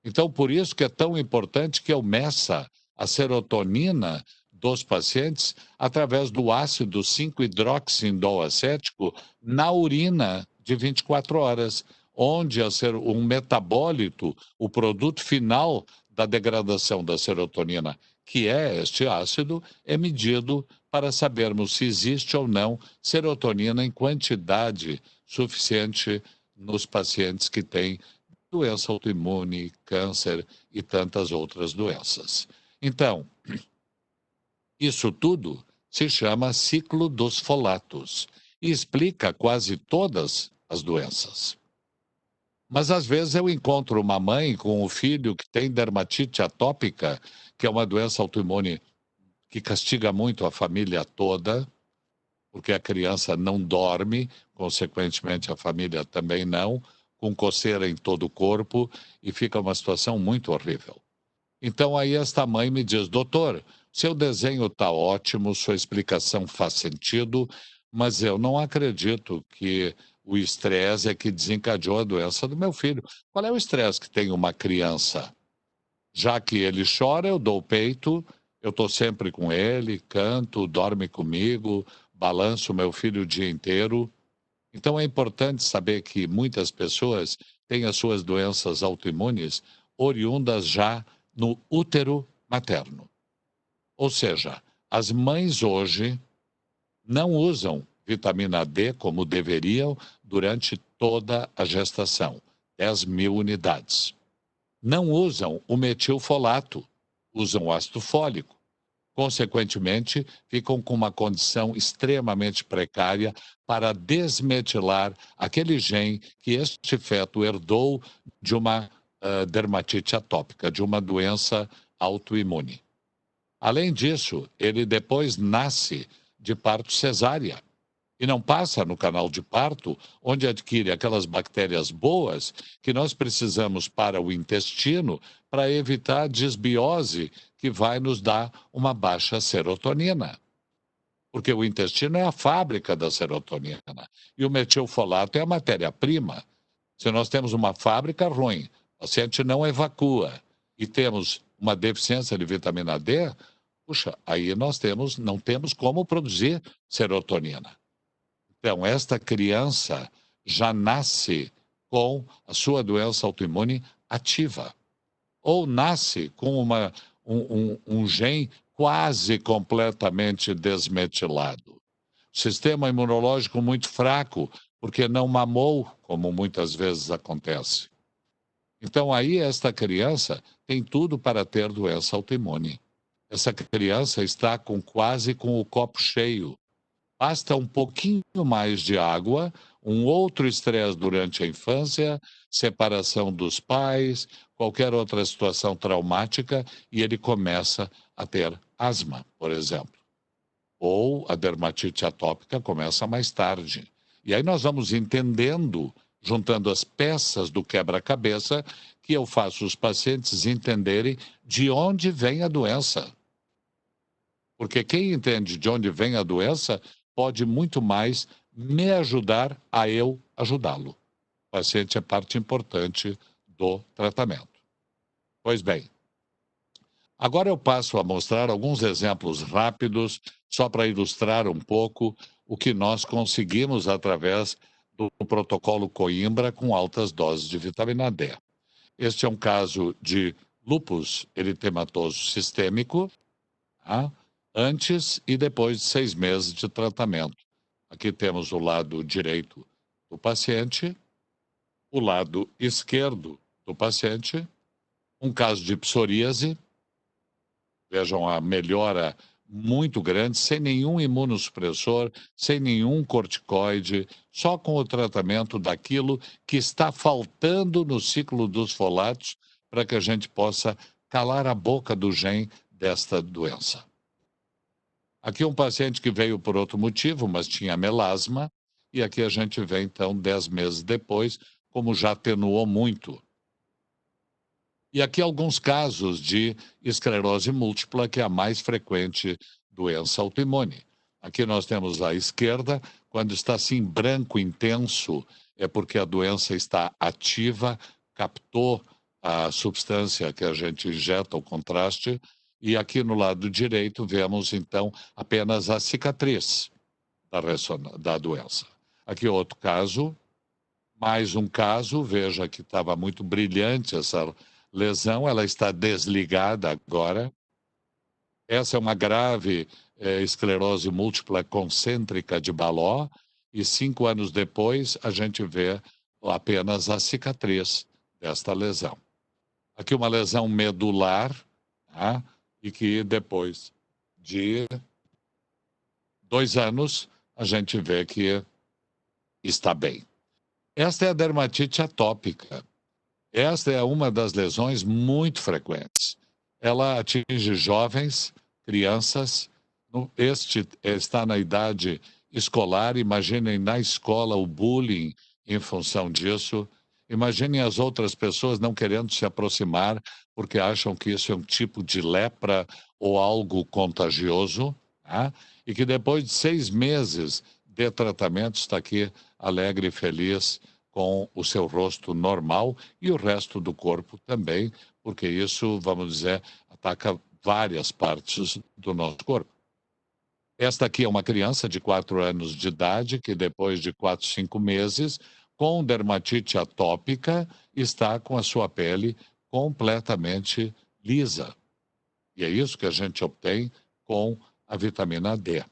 Então, por isso que é tão importante que eu meça a serotonina dos pacientes através do ácido 5-hidroxiindolacético na urina de 24 horas, onde um metabólito, o produto final da degradação da serotonina, que é este ácido, é medido para sabermos se existe ou não serotonina em quantidade suficiente nos pacientes que têm doença autoimune, câncer e tantas outras doenças. Então, isso tudo se chama ciclo dos folatos e explica quase todas as doenças. Mas às vezes eu encontro uma mãe com um filho que tem dermatite atópica, que é uma doença autoimune que castiga muito a família toda, porque a criança não dorme, consequentemente a família também não, com coceira em todo o corpo e fica uma situação muito horrível. Então aí esta mãe me diz, doutor, seu desenho está ótimo, sua explicação faz sentido, mas eu não acredito que o estresse é que desencadeou a doença do meu filho. Qual é o estresse que tem uma criança? Já que ele chora, eu dou o peito, eu estou sempre com ele, canto, dorme comigo, balanço meu filho o dia inteiro. Então é importante saber que muitas pessoas têm as suas doenças autoimunes oriundas já no útero materno. Ou seja, as mães hoje não usam vitamina D como deveriam durante toda a gestação, 10.000 unidades. Não usam o metilfolato, usam o ácido fólico. Consequentemente, ficam com uma condição extremamente precária para desmetilar aquele gene que este feto herdou de uma dermatite atópica, de uma doença autoimune. Além disso, ele depois nasce de parto cesárea e não passa no canal de parto, onde adquire aquelas bactérias boas que nós precisamos para o intestino para evitar a desbiose que vai nos dar uma baixa serotonina. Porque o intestino é a fábrica da serotonina e o metilfolato é a matéria-prima. Se nós temos uma fábrica ruim, o paciente não evacua e temos uma deficiência de vitamina D, puxa, aí não temos como produzir serotonina. Então, esta criança já nasce com a sua doença autoimune ativa, ou nasce com um gene quase completamente desmetilado. Sistema imunológico muito fraco, porque não mamou, como muitas vezes acontece. Então, aí, esta criança tem tudo para ter doença autoimune. Essa criança está quase com o copo cheio. Basta um pouquinho mais de água, um outro estresse durante a infância, separação dos pais, qualquer outra situação traumática, e ele começa a ter asma, por exemplo. Ou a dermatite atópica começa mais tarde. E aí nós vamos entendendo, juntando as peças do quebra-cabeça, que eu faço os pacientes entenderem de onde vem a doença. Porque quem entende de onde vem a doença pode muito mais me ajudar a eu ajudá-lo. O paciente é parte importante do tratamento. Pois bem, agora eu passo a mostrar alguns exemplos rápidos, só para ilustrar um pouco o que nós conseguimos através do protocolo Coimbra com altas doses de vitamina D. Este é um caso de lúpus eritematoso sistêmico, tá? Antes e depois de 6 meses de tratamento. Aqui temos o lado direito do paciente, o lado esquerdo do paciente, um caso de psoríase. Vejam a melhora muito grande, sem nenhum imunossupressor, sem nenhum corticoide, só com o tratamento daquilo que está faltando no ciclo dos folatos para que a gente possa calar a boca do gene desta doença. Aqui um paciente que veio por outro motivo, mas tinha melasma, e aqui a gente vê, então, 10 meses depois, como já atenuou muito. E aqui alguns casos de esclerose múltipla, que é a mais frequente doença autoimune. Aqui nós temos à esquerda, quando está assim branco intenso, é porque a doença está ativa, captou a substância que a gente injeta, o contraste, e aqui no lado direito vemos então apenas a cicatriz da doença. Aqui outro caso, mais um caso, veja que estava muito brilhante essa lesão, ela está desligada agora. Essa é uma grave esclerose múltipla concêntrica de Baló, e 5 anos depois a gente vê apenas a cicatriz desta lesão. Aqui uma lesão medular, tá? E que depois de 2 anos a gente vê que está bem. Esta é a dermatite atópica. Esta é uma das lesões muito frequentes. Ela atinge jovens, crianças. Este está na idade escolar. Imaginem na escola o bullying em função disso. Imaginem as outras pessoas não querendo se aproximar porque acham que isso é um tipo de lepra ou algo contagioso, tá? E que depois de 6 meses de tratamento está aqui alegre e feliz com o seu rosto normal e o resto do corpo também, porque isso, vamos dizer, ataca várias partes do nosso corpo. Esta aqui é uma criança de 4 anos de idade que depois de 4, 5 meses, com dermatite atópica, está com a sua pele completamente lisa. E é isso que a gente obtém com a vitamina D.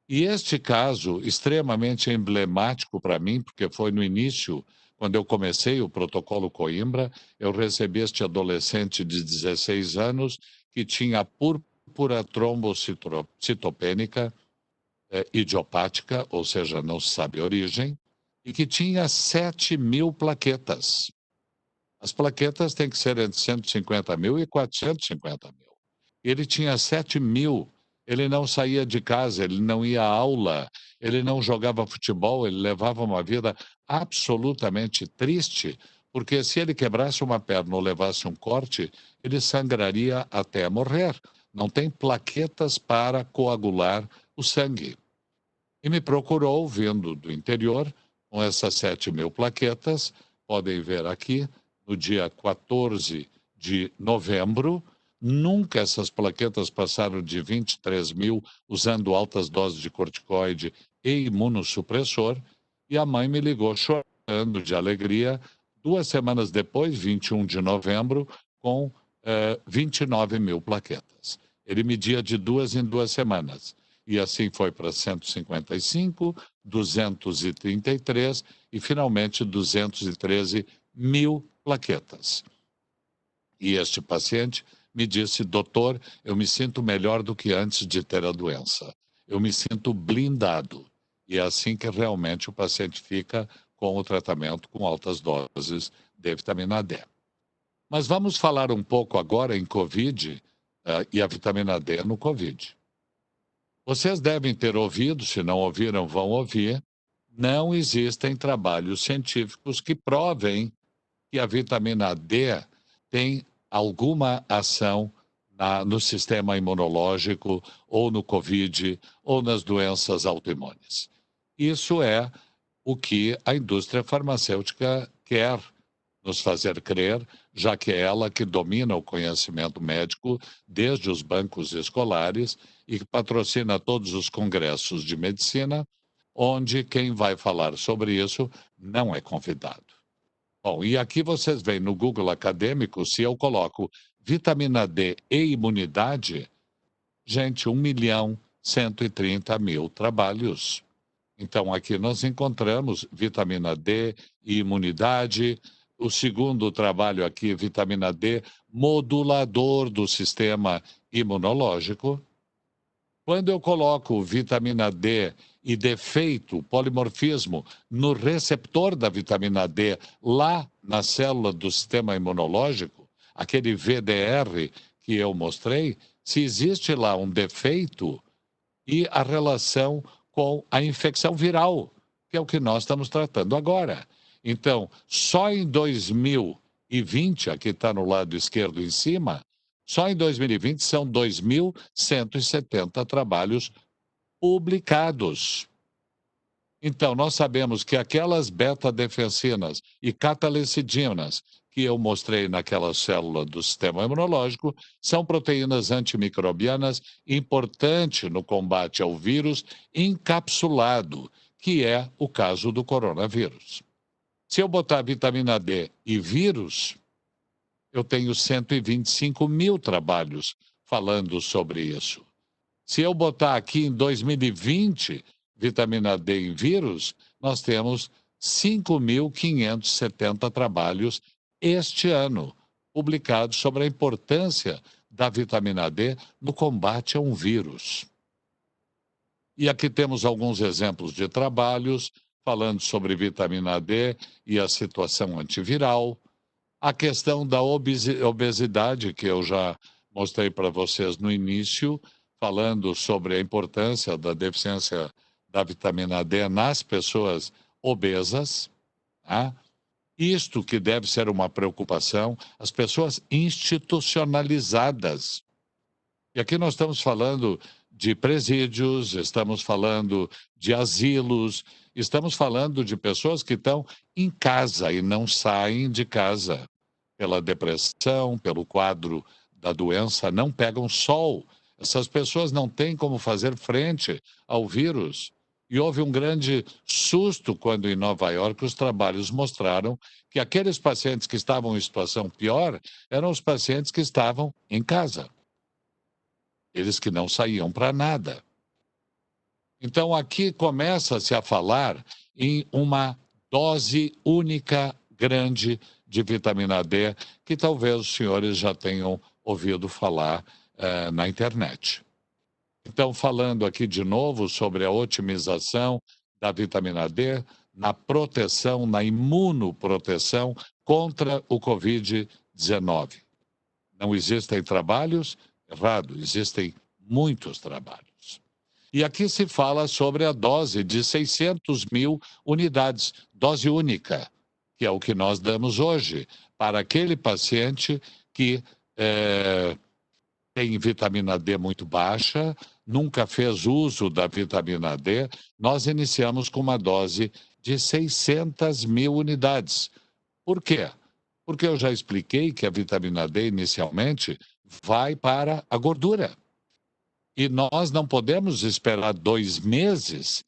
E este caso, extremamente emblemático para mim, porque foi no início, quando eu comecei o protocolo Coimbra, eu recebi este adolescente de 16 anos que tinha púrpura trombocitopênica idiopática, ou seja, não se sabe a origem, e que tinha 7.000 plaquetas. As plaquetas têm que ser entre 150 mil e 450 mil. Ele tinha 7.000, ele não saía de casa, ele não ia à aula, ele não jogava futebol, ele levava uma vida absolutamente triste, porque se ele quebrasse uma perna ou levasse um corte, ele sangraria até morrer. Não tem plaquetas para coagular o sangue. E me procurou, vindo do interior, com essas 7.000 plaquetas, podem ver aqui, no dia 14 de novembro. Nunca essas plaquetas passaram de 23.000, usando altas doses de corticoide e imunossupressor. E a mãe me ligou chorando de alegria, 2 semanas depois, 21 de novembro, com 29.000 plaquetas. Ele media de 2 em 2 semanas. E assim foi para 155, 233 e finalmente 213.000 plaquetas. E este paciente me disse: doutor, eu me sinto melhor do que antes de ter a doença. Eu me sinto blindado. E é assim que realmente o paciente fica com o tratamento com altas doses de vitamina D. Mas vamos falar um pouco agora em Covid e a vitamina D no Covid. Vocês devem ter ouvido, se não ouviram, vão ouvir. Não existem trabalhos científicos que provem que a vitamina D tem alguma ação no sistema imunológico, ou no Covid, ou nas doenças autoimunes. Isso é o que a indústria farmacêutica quer nos fazer crer, já que é ela que domina o conhecimento médico desde os bancos escolares e que patrocina todos os congressos de medicina, onde quem vai falar sobre isso não é convidado. Bom, e aqui vocês veem no Google Acadêmico, se eu coloco vitamina D e imunidade, gente, 1.130.000 trabalhos. Então, aqui nós encontramos vitamina D e imunidade. O segundo trabalho aqui, vitamina D, modulador do sistema imunológico. Quando eu coloco vitamina D e defeito, polimorfismo, no receptor da vitamina D, lá na célula do sistema imunológico, aquele VDR que eu mostrei, se existe lá um defeito e a relação com a infecção viral, que é o que nós estamos tratando agora. Então, só em 2020, aqui está no lado esquerdo em cima, só em 2020 são 2.170 trabalhos publicados. Então, nós sabemos que aquelas beta-defensinas e catalecidinas que eu mostrei naquela célula do sistema imunológico são proteínas antimicrobianas importantes no combate ao vírus encapsulado, que é o caso do coronavírus. Se eu botar vitamina D e vírus, eu tenho 125.000 trabalhos falando sobre isso. Se eu botar aqui em 2020 vitamina D em vírus, nós temos 5.570 trabalhos este ano publicados sobre a importância da vitamina D no combate a um vírus. E aqui temos alguns exemplos de trabalhos falando sobre vitamina D e a situação antiviral. A questão da obesidade, que eu já mostrei para vocês no início, falando sobre a importância da deficiência da vitamina D nas pessoas obesas, tá? Isto que deve ser uma preocupação, as pessoas institucionalizadas. E aqui nós estamos falando de presídios, estamos falando de asilos, estamos falando de pessoas que estão em casa e não saem de casa pela depressão, pelo quadro da doença, não pegam sol. Essas pessoas não têm como fazer frente ao vírus. E houve um grande susto quando, em Nova York, os trabalhos mostraram que aqueles pacientes que estavam em situação pior eram os pacientes que estavam em casa. Eles que não saíam para nada. Então, aqui começa-se a falar em uma dose única grande de vitamina D, que talvez os senhores já tenham ouvido falar na internet. Então, falando aqui de novo sobre a otimização da vitamina D na proteção, na imunoproteção contra o Covid-19. Não existem trabalhos? Errado, existem muitos trabalhos. E aqui se fala sobre a dose de 600 mil unidades, dose única, que é o que nós damos hoje para aquele paciente que tem vitamina D muito baixa, nunca fez uso da vitamina D. Nós iniciamos com uma dose de 600 mil unidades. Por quê? Porque eu já expliquei que a vitamina D, inicialmente, vai para a gordura. E nós não podemos esperar 2 meses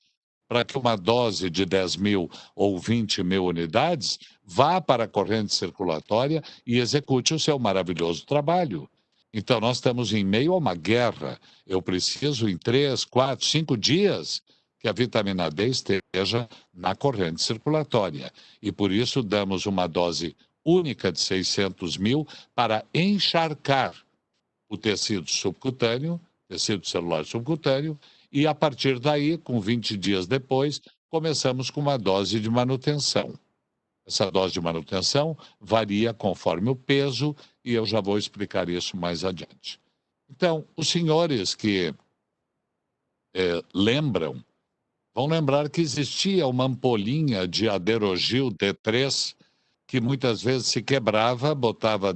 para que uma dose de 10 mil ou 20 mil unidades vá para a corrente circulatória e execute o seu maravilhoso trabalho. Então, nós estamos em meio a uma guerra. Eu preciso, em 3, 4, 5 dias, que a vitamina D esteja na corrente circulatória. E por isso damos uma dose única de 600 mil para encharcar o tecido subcutâneo, tecido celular subcutâneo, e a partir daí, com 20 dias depois, começamos com uma dose de manutenção. Essa dose de manutenção varia conforme o peso, e eu já vou explicar isso mais adiante. Então, os senhores que lembram, vão lembrar que existia uma ampolinha de Aderogil D3 que muitas vezes se quebrava, botava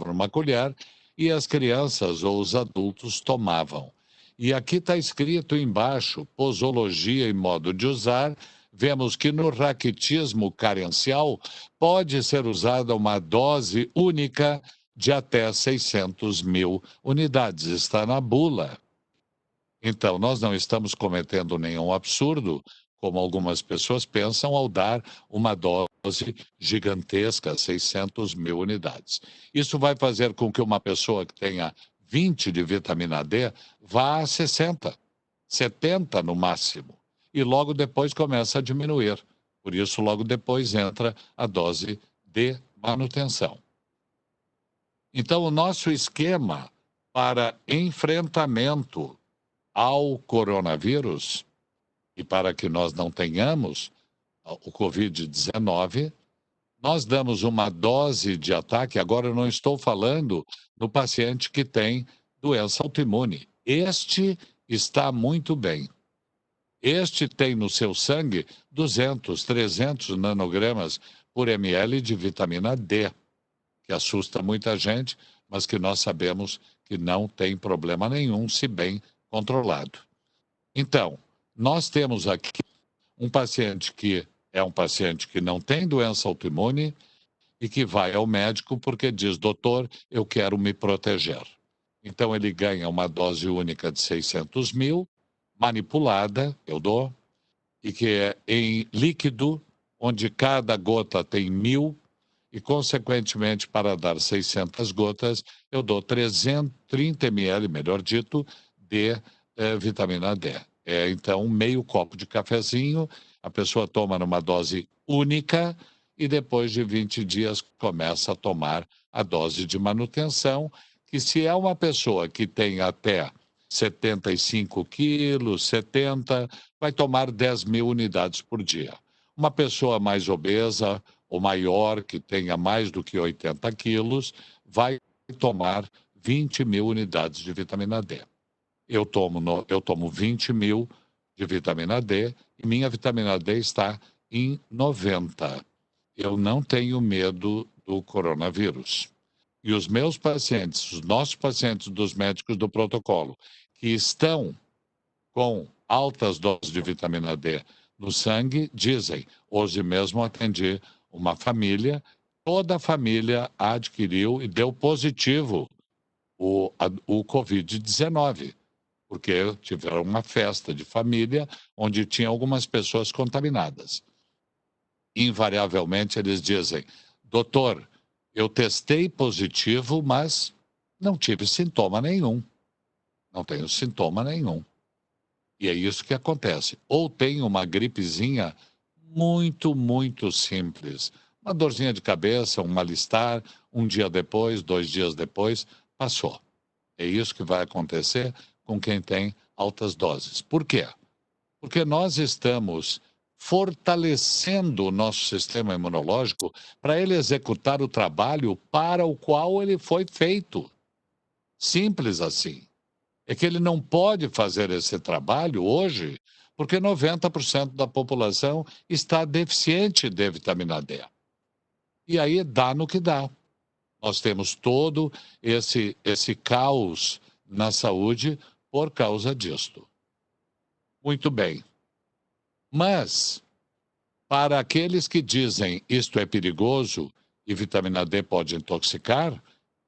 numa colher e as crianças ou os adultos tomavam. E aqui está escrito embaixo, posologia e modo de usar. Vemos que no raquitismo carencial pode ser usada uma dose única de até 600 mil unidades. Está na bula. Então, nós não estamos cometendo nenhum absurdo, como algumas pessoas pensam, ao dar uma dose gigantesca, 600 mil unidades. Isso vai fazer com que uma pessoa que tenha 20 de vitamina D vá a 60, 70 no máximo. E logo depois começa a diminuir. Por isso, logo depois entra a dose de manutenção. Então, o nosso esquema para enfrentamento ao coronavírus, e para que nós não tenhamos o Covid-19, nós damos uma dose de ataque. Agora, eu não estou falando no paciente que tem doença autoimune. Este está muito bem. Este tem no seu sangue 200, 300 nanogramas por ml de vitamina D, que assusta muita gente, mas que nós sabemos que não tem problema nenhum, se bem controlado. Então, nós temos aqui um paciente que é um paciente que não tem doença autoimune e que vai ao médico porque diz, doutor, eu quero me proteger. Então, ele ganha uma dose única de 600 mil, manipulada, eu dou, e que é em líquido, onde cada gota tem 1.000, e, consequentemente, para dar 600 gotas, eu dou 330 ml, melhor dito, de vitamina D. Então, meio copo de cafezinho, a pessoa toma numa dose única e depois de 20 dias começa a tomar a dose de manutenção, que se é uma pessoa que tem até 75 quilos, 70, vai tomar 10 mil unidades por dia. Uma pessoa mais obesa ou maior, que tenha mais do que 80 quilos, vai tomar 20 mil unidades de vitamina D. Eu tomo 20 mil de vitamina D e minha vitamina D está em 90. eu não tenho medo do coronavírus. E os meus pacientes, os nossos pacientes dos médicos do protocolo, que estão com altas doses de vitamina D no sangue, dizem, hoje mesmo atendi uma família, toda a família adquiriu e deu positivo o Covid-19, porque tiveram uma festa de família onde tinha algumas pessoas contaminadas. Invariavelmente eles dizem, doutor, eu testei positivo, mas não tive sintoma nenhum. Não tenho sintoma nenhum. E é isso que acontece. Ou tem uma gripezinha muito, muito simples. Uma dorzinha de cabeça, um mal-estar, um dia depois, 2 dias depois, passou. É isso que vai acontecer com quem tem altas doses. Por quê? Porque nós estamos fortalecendo o nosso sistema imunológico para ele executar o trabalho para o qual ele foi feito. Simples assim. É que ele não pode fazer esse trabalho hoje porque 90% da população está deficiente de vitamina D. E aí dá no que dá. Nós temos todo esse caos na saúde por causa disto. Muito bem. Mas, para aqueles que dizem isto é perigoso e vitamina D pode intoxicar,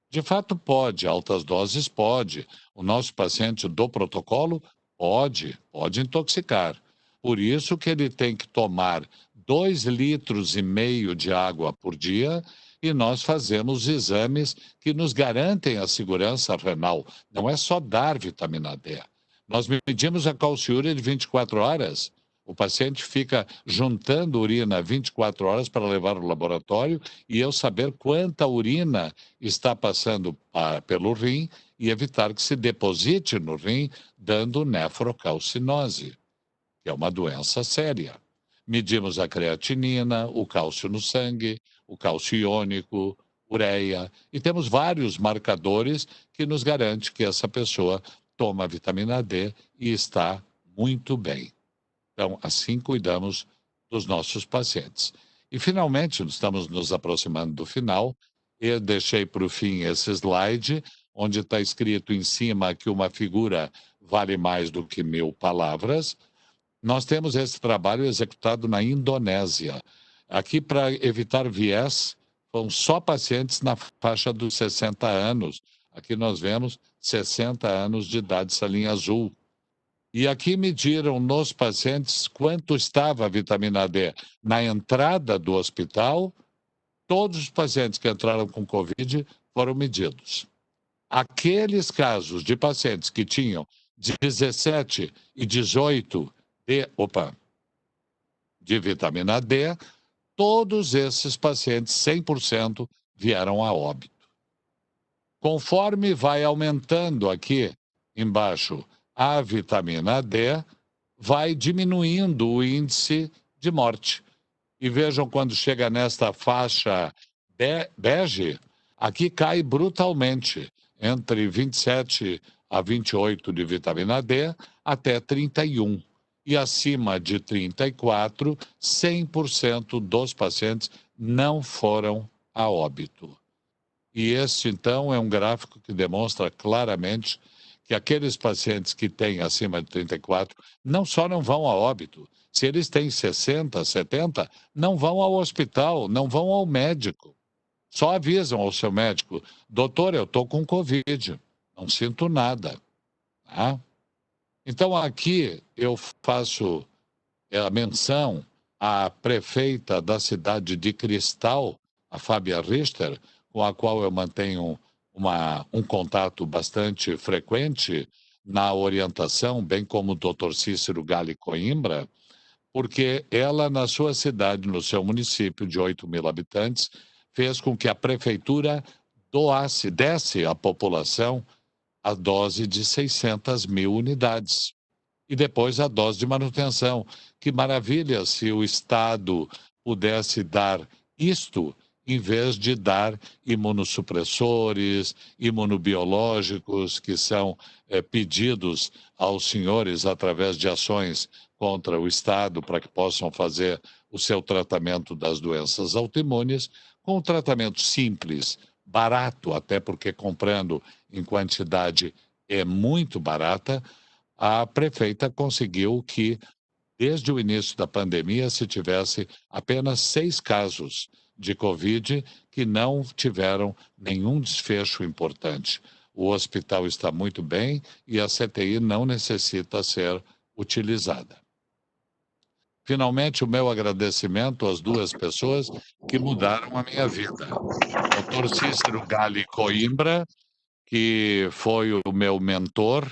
de fato pode, altas doses pode. O nosso paciente do protocolo pode intoxicar. Por isso que ele tem que tomar 2,5 litros de água por dia e nós fazemos exames que nos garantem a segurança renal. Não é só dar vitamina D. Nós medimos a calciúria de 24 horas. O paciente fica juntando urina 24 horas para levar ao laboratório e eu saber quanta urina está passando pelo rim e evitar que se deposite no rim, dando nefrocalcinose, que é uma doença séria. Medimos a creatinina, o cálcio no sangue, o cálcio iônico, ureia, e temos vários marcadores que nos garante que essa pessoa toma vitamina D e está muito bem. Então, assim cuidamos dos nossos pacientes. E, finalmente, estamos nos aproximando do final. Eu deixei para o fim esse slide, onde está escrito em cima que uma figura vale mais do que 1.000 palavras. Nós temos esse trabalho executado na Indonésia. Aqui, para evitar viés, são só pacientes na faixa dos 60 anos. Aqui nós vemos 60 anos de idade, essa linha azul. E aqui mediram nos pacientes quanto estava a vitamina D na entrada do hospital. Todos os pacientes que entraram com Covid foram medidos. Aqueles casos de pacientes que tinham 17 e 18 de vitamina D, todos esses pacientes, 100%, vieram a óbito. Conforme vai aumentando aqui embaixo a vitamina D, vai diminuindo o índice de morte. E vejam, quando chega nesta faixa bege, aqui cai brutalmente, entre 27 a 28 de vitamina D até 31. E acima de 34, 100% dos pacientes não foram a óbito. E este, então, é um gráfico que demonstra claramente que aqueles pacientes que têm acima de 34 não só não vão a óbito, se eles têm 60, 70, não vão ao hospital, não vão ao médico. Só avisam ao seu médico, doutor, eu estou com Covid, não sinto nada. Tá? Então, aqui eu faço a menção à prefeita da cidade de Cristal, a Fábia Richter, com a qual eu mantenho um contato bastante frequente na orientação, bem como o Dr. Cícero Gali Coimbra, porque ela, na sua cidade, no seu município de 8.000 habitantes, fez com que a prefeitura desse à população a dose de 600.000 unidades. E depois a dose de manutenção. Que maravilha se o Estado pudesse dar isto em vez de dar imunossupressores, imunobiológicos, que são pedidos aos senhores através de ações contra o Estado para que possam fazer o seu tratamento das doenças autoimunes com um tratamento simples, barato, até porque comprando em quantidade é muito barata. A prefeita conseguiu que, desde o início da pandemia, se tivesse apenas 6 casos de Covid que não tiveram nenhum desfecho importante. O hospital está muito bem e a CTI não necessita ser utilizada. Finalmente, o meu agradecimento às 2 pessoas que mudaram a minha vida. Dr. Cícero Gali Coimbra, que foi o meu mentor,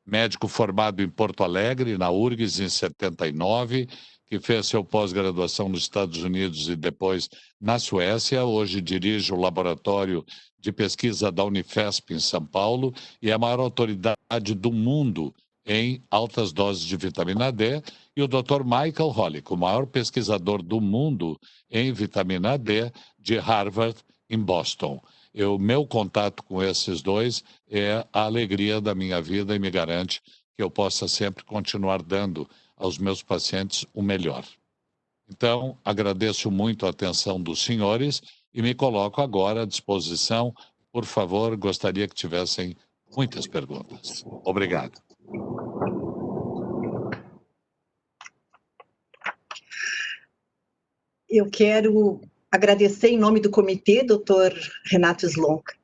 médico formado em Porto Alegre, na URGS, em 79, que fez seu pós-graduação nos Estados Unidos e depois na Suécia. Hoje dirige o laboratório de pesquisa da Unifesp, em São Paulo, e é a maior autoridade do mundo em altas doses de vitamina D. E o Dr. Michael Holick, o maior pesquisador do mundo em vitamina D, de Harvard, em Boston. Meu contato com esses dois é a alegria da minha vida e me garante que eu possa sempre continuar dando aos meus pacientes o melhor. Então, agradeço muito a atenção dos senhores e me coloco agora à disposição. Por favor, gostaria que tivessem muitas perguntas. Obrigado. Eu quero agradecer em nome do comitê, doutor Renato Slonka,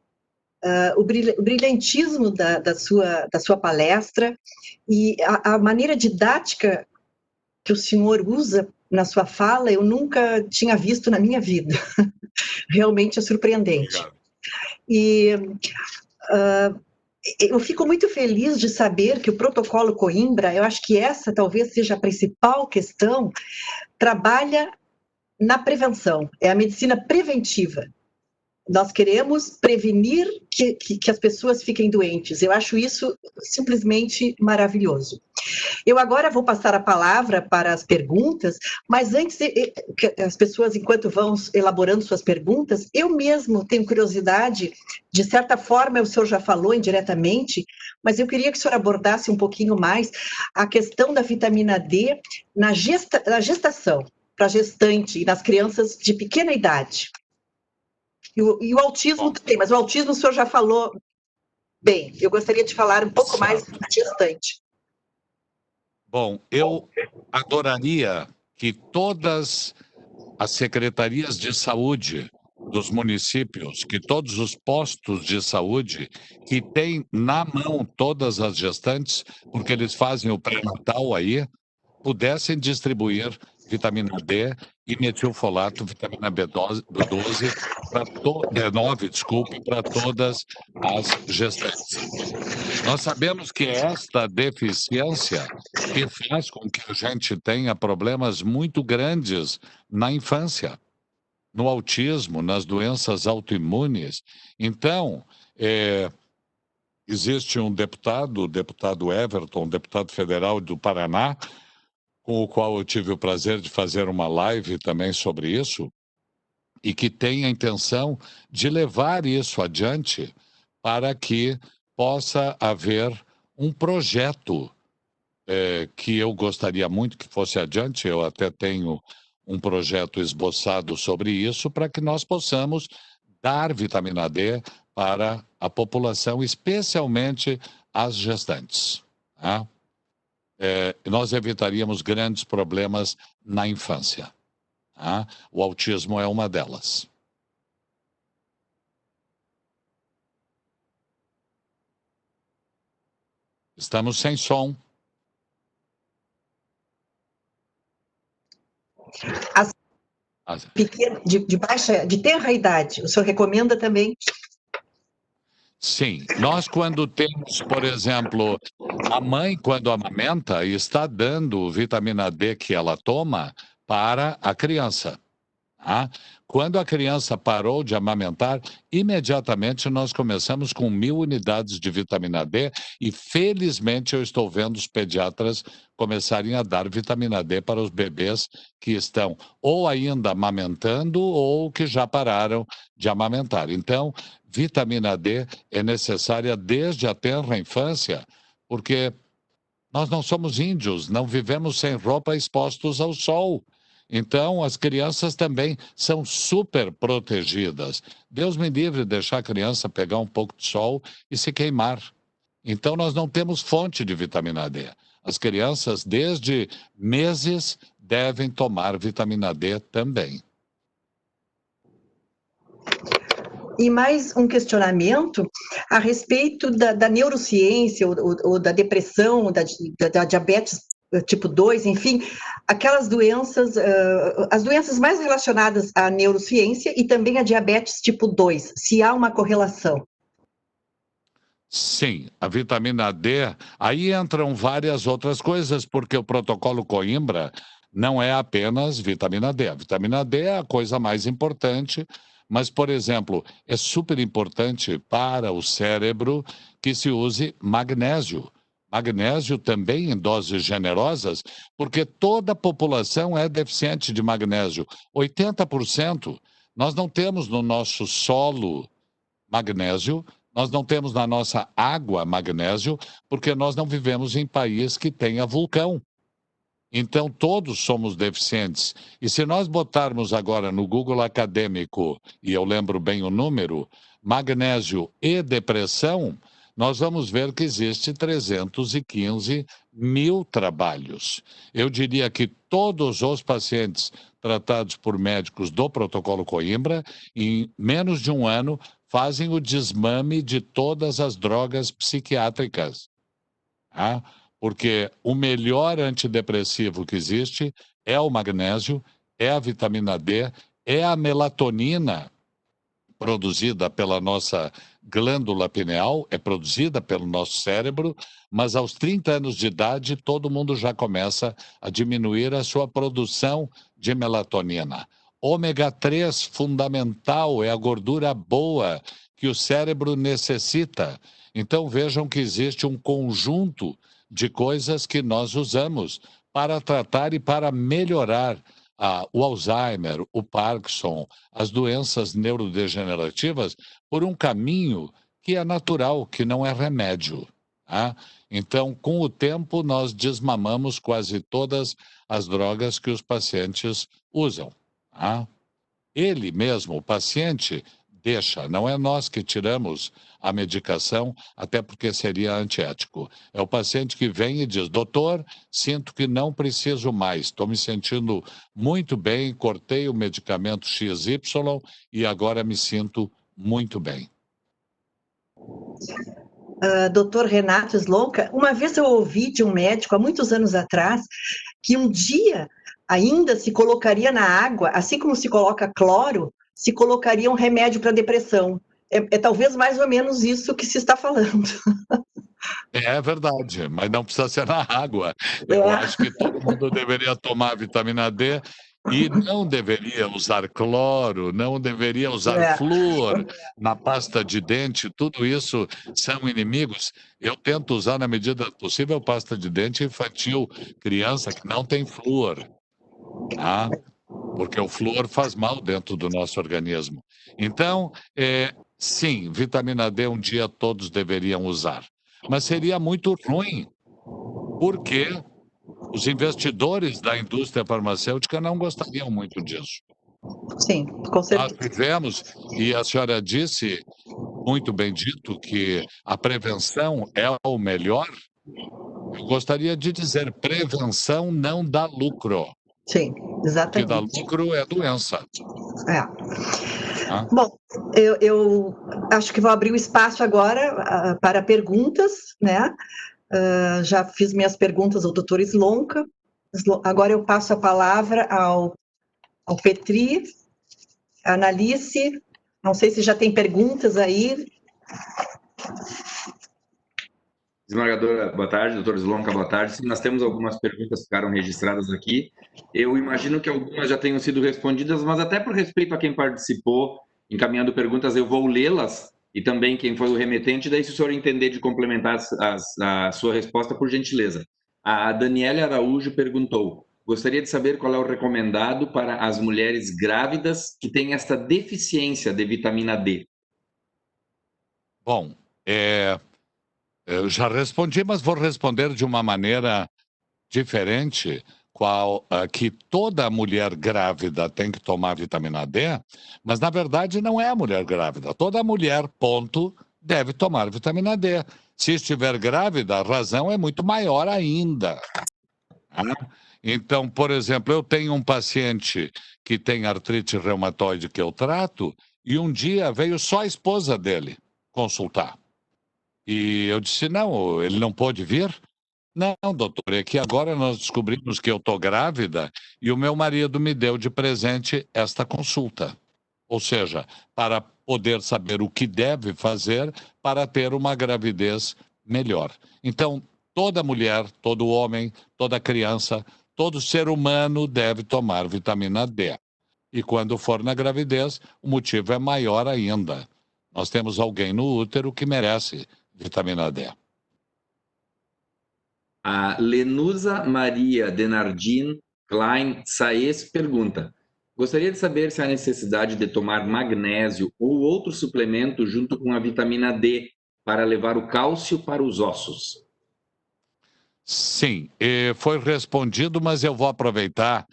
o brilhantismo da sua palestra e a maneira didática que o senhor usa na sua fala, eu nunca tinha visto na minha vida. Realmente é surpreendente. Obrigado. E eu fico muito feliz de saber que o protocolo Coimbra, eu acho que essa talvez seja a principal questão, trabalha na prevenção, é a medicina preventiva. Nós queremos prevenir que as pessoas fiquem doentes. Eu acho isso simplesmente maravilhoso. Eu agora vou passar a palavra para as perguntas, mas antes, as pessoas, enquanto vão elaborando suas perguntas, eu mesmo tenho curiosidade, de certa forma o senhor já falou indiretamente, mas eu queria que o senhor abordasse um pouquinho mais a questão da vitamina D na gestação, para gestante e nas crianças de pequena idade. E o autismo também, mas o autismo o senhor já falou bem. Eu gostaria de falar um pouco mais da gestante. Bom, eu adoraria que todas as secretarias de saúde dos municípios, que todos os postos de saúde que têm na mão todas as gestantes, porque eles fazem o pré-natal aí, pudessem distribuir vitamina D e metilfolato, vitamina B12, B9, desculpe, para todas as gestantes. Nós sabemos que esta deficiência que faz com que a gente tenha problemas muito grandes na infância, no autismo, nas doenças autoimunes. Então, existe um deputado, o deputado Everton, deputado federal do Paraná, com o qual eu tive o prazer de fazer uma live também sobre isso, e que tem a intenção de levar isso adiante para que possa haver um projeto que eu gostaria muito que fosse adiante. Eu até tenho um projeto esboçado sobre isso, para que nós possamos dar vitamina D para a população, especialmente as gestantes. Tá? Nós evitaríamos grandes problemas na infância. Tá? O autismo é uma delas. Estamos sem som. De tenra idade, o senhor recomenda também? Sim, nós quando temos, por exemplo, a mãe quando amamenta está dando vitamina D que ela toma para a criança. Tá? Quando a criança parou de amamentar, imediatamente nós começamos com 1.000 unidades de vitamina D e felizmente eu estou vendo os pediatras começarem a dar vitamina D para os bebês que estão ou ainda amamentando ou que já pararam de amamentar. Então, vitamina D é necessária desde a tenra infância, porque nós não somos índios, não vivemos sem roupa expostos ao sol. Então, as crianças também são super protegidas. Deus me livre de deixar a criança pegar um pouco de sol e se queimar. Então, nós não temos fonte de vitamina D. As crianças, desde meses, devem tomar vitamina D também. E mais um questionamento a respeito da neurociência ou da depressão, da diabetes tipo 2, enfim, aquelas doenças, as doenças mais relacionadas à neurociência e também a diabetes tipo 2, se há uma correlação. Sim, a vitamina D, aí entram várias outras coisas, porque o protocolo Coimbra não é apenas vitamina D. A vitamina D é a coisa mais importante, mas, por exemplo, é super importante para o cérebro que se use magnésio. Magnésio também em doses generosas, porque toda a população é deficiente de magnésio. 80%. Nós não temos no nosso solo magnésio, nós não temos na nossa água magnésio, porque nós não vivemos em país que tenha vulcão. Então, todos somos deficientes. E se nós botarmos agora no Google Acadêmico, e eu lembro bem o número, magnésio e depressão, nós vamos ver que existe 315 mil trabalhos. Eu diria que todos os pacientes tratados por médicos do protocolo Coimbra, em menos de um ano, fazem o desmame de todas as drogas psiquiátricas. Tá? Porque o melhor antidepressivo que existe é o magnésio, é a vitamina D, é a melatonina produzida pela nossa glândula pineal, é produzida pelo nosso cérebro, mas aos 30 anos de idade todo mundo já começa a diminuir a sua produção de melatonina. Ômega 3, fundamental, é a gordura boa que o cérebro necessita. Então vejam que existe um conjunto de coisas que nós usamos para tratar e para melhorar o Alzheimer, o Parkinson, as doenças neurodegenerativas, por um caminho que é natural, que não é remédio. Tá? Então, com o tempo, nós desmamamos quase todas as drogas que os pacientes usam. Tá? Ele mesmo, o paciente, deixa, não é nós que tiramos a medicação, até porque seria antiético. É o paciente que vem e diz: doutor, sinto que não preciso mais, estou me sentindo muito bem, cortei o medicamento XY e agora me sinto muito bem. Dr. Renato Slonka, uma vez eu ouvi de um médico, há muitos anos atrás, que um dia ainda se colocaria na água, assim como se coloca cloro, se colocaria um remédio para depressão. É talvez mais ou menos isso que se está falando. É verdade, mas não precisa ser na água. Eu É. acho que todo mundo deveria tomar vitamina D e não deveria usar cloro, não deveria usar É. flúor na pasta de dente, tudo isso são inimigos. Eu tento usar, na medida do possível, pasta de dente infantil, criança que não tem flúor, tá? Porque o flúor faz mal dentro do nosso organismo. Então, sim, vitamina D um dia todos deveriam usar. Mas seria muito ruim, porque os investidores da indústria farmacêutica não gostariam muito disso. Sim, com Nós certeza. vivemos, e a senhora disse, muito bem dito, que a prevenção é o melhor. Eu gostaria de dizer, prevenção não dá lucro. Sim, O que dá exatamente. lucro é doença. É. Tá? Bom, eu acho que vou abrir o espaço agora para perguntas, né? Já fiz minhas perguntas ao doutor Slonka. Agora eu passo a palavra ao Petri, a Analice. Não sei se já tem perguntas aí. Desembargadora, boa tarde. Doutor Slonka, boa tarde. Sim, nós temos algumas perguntas que ficaram registradas aqui. Eu imagino que algumas já tenham sido respondidas, mas até por respeito a quem participou, encaminhando perguntas, eu vou lê-las e também quem foi o remetente, daí se o senhor entender de complementar a sua resposta, por gentileza. A Daniela Araújo perguntou: gostaria de saber qual é o recomendado para as mulheres grávidas que têm esta deficiência de vitamina D. Bom, eu já respondi, mas vou responder de uma maneira diferente. que toda mulher grávida tem que tomar vitamina D, mas na verdade não é a mulher grávida. Toda mulher, ponto, deve tomar vitamina D. Se estiver grávida, a razão é muito maior ainda. Tá? Então, por exemplo, eu tenho um paciente que tem artrite reumatoide que eu trato, e um dia veio só a esposa dele consultar. E eu disse, não, ele não pôde vir? Não, doutor, é que agora nós descobrimos que eu estou grávida e o meu marido me deu de presente esta consulta. Ou seja, para poder saber o que deve fazer para ter uma gravidez melhor. Então, toda mulher, todo homem, toda criança, todo ser humano deve tomar vitamina D. E quando for na gravidez, o motivo é maior ainda. Nós temos alguém no útero que merece vitamina D. A Lenusa Maria Denardin Klein Saez pergunta: gostaria de saber se há necessidade de tomar magnésio ou outro suplemento junto com a vitamina D para levar o cálcio para os ossos. Sim, foi respondido, mas eu vou aproveitar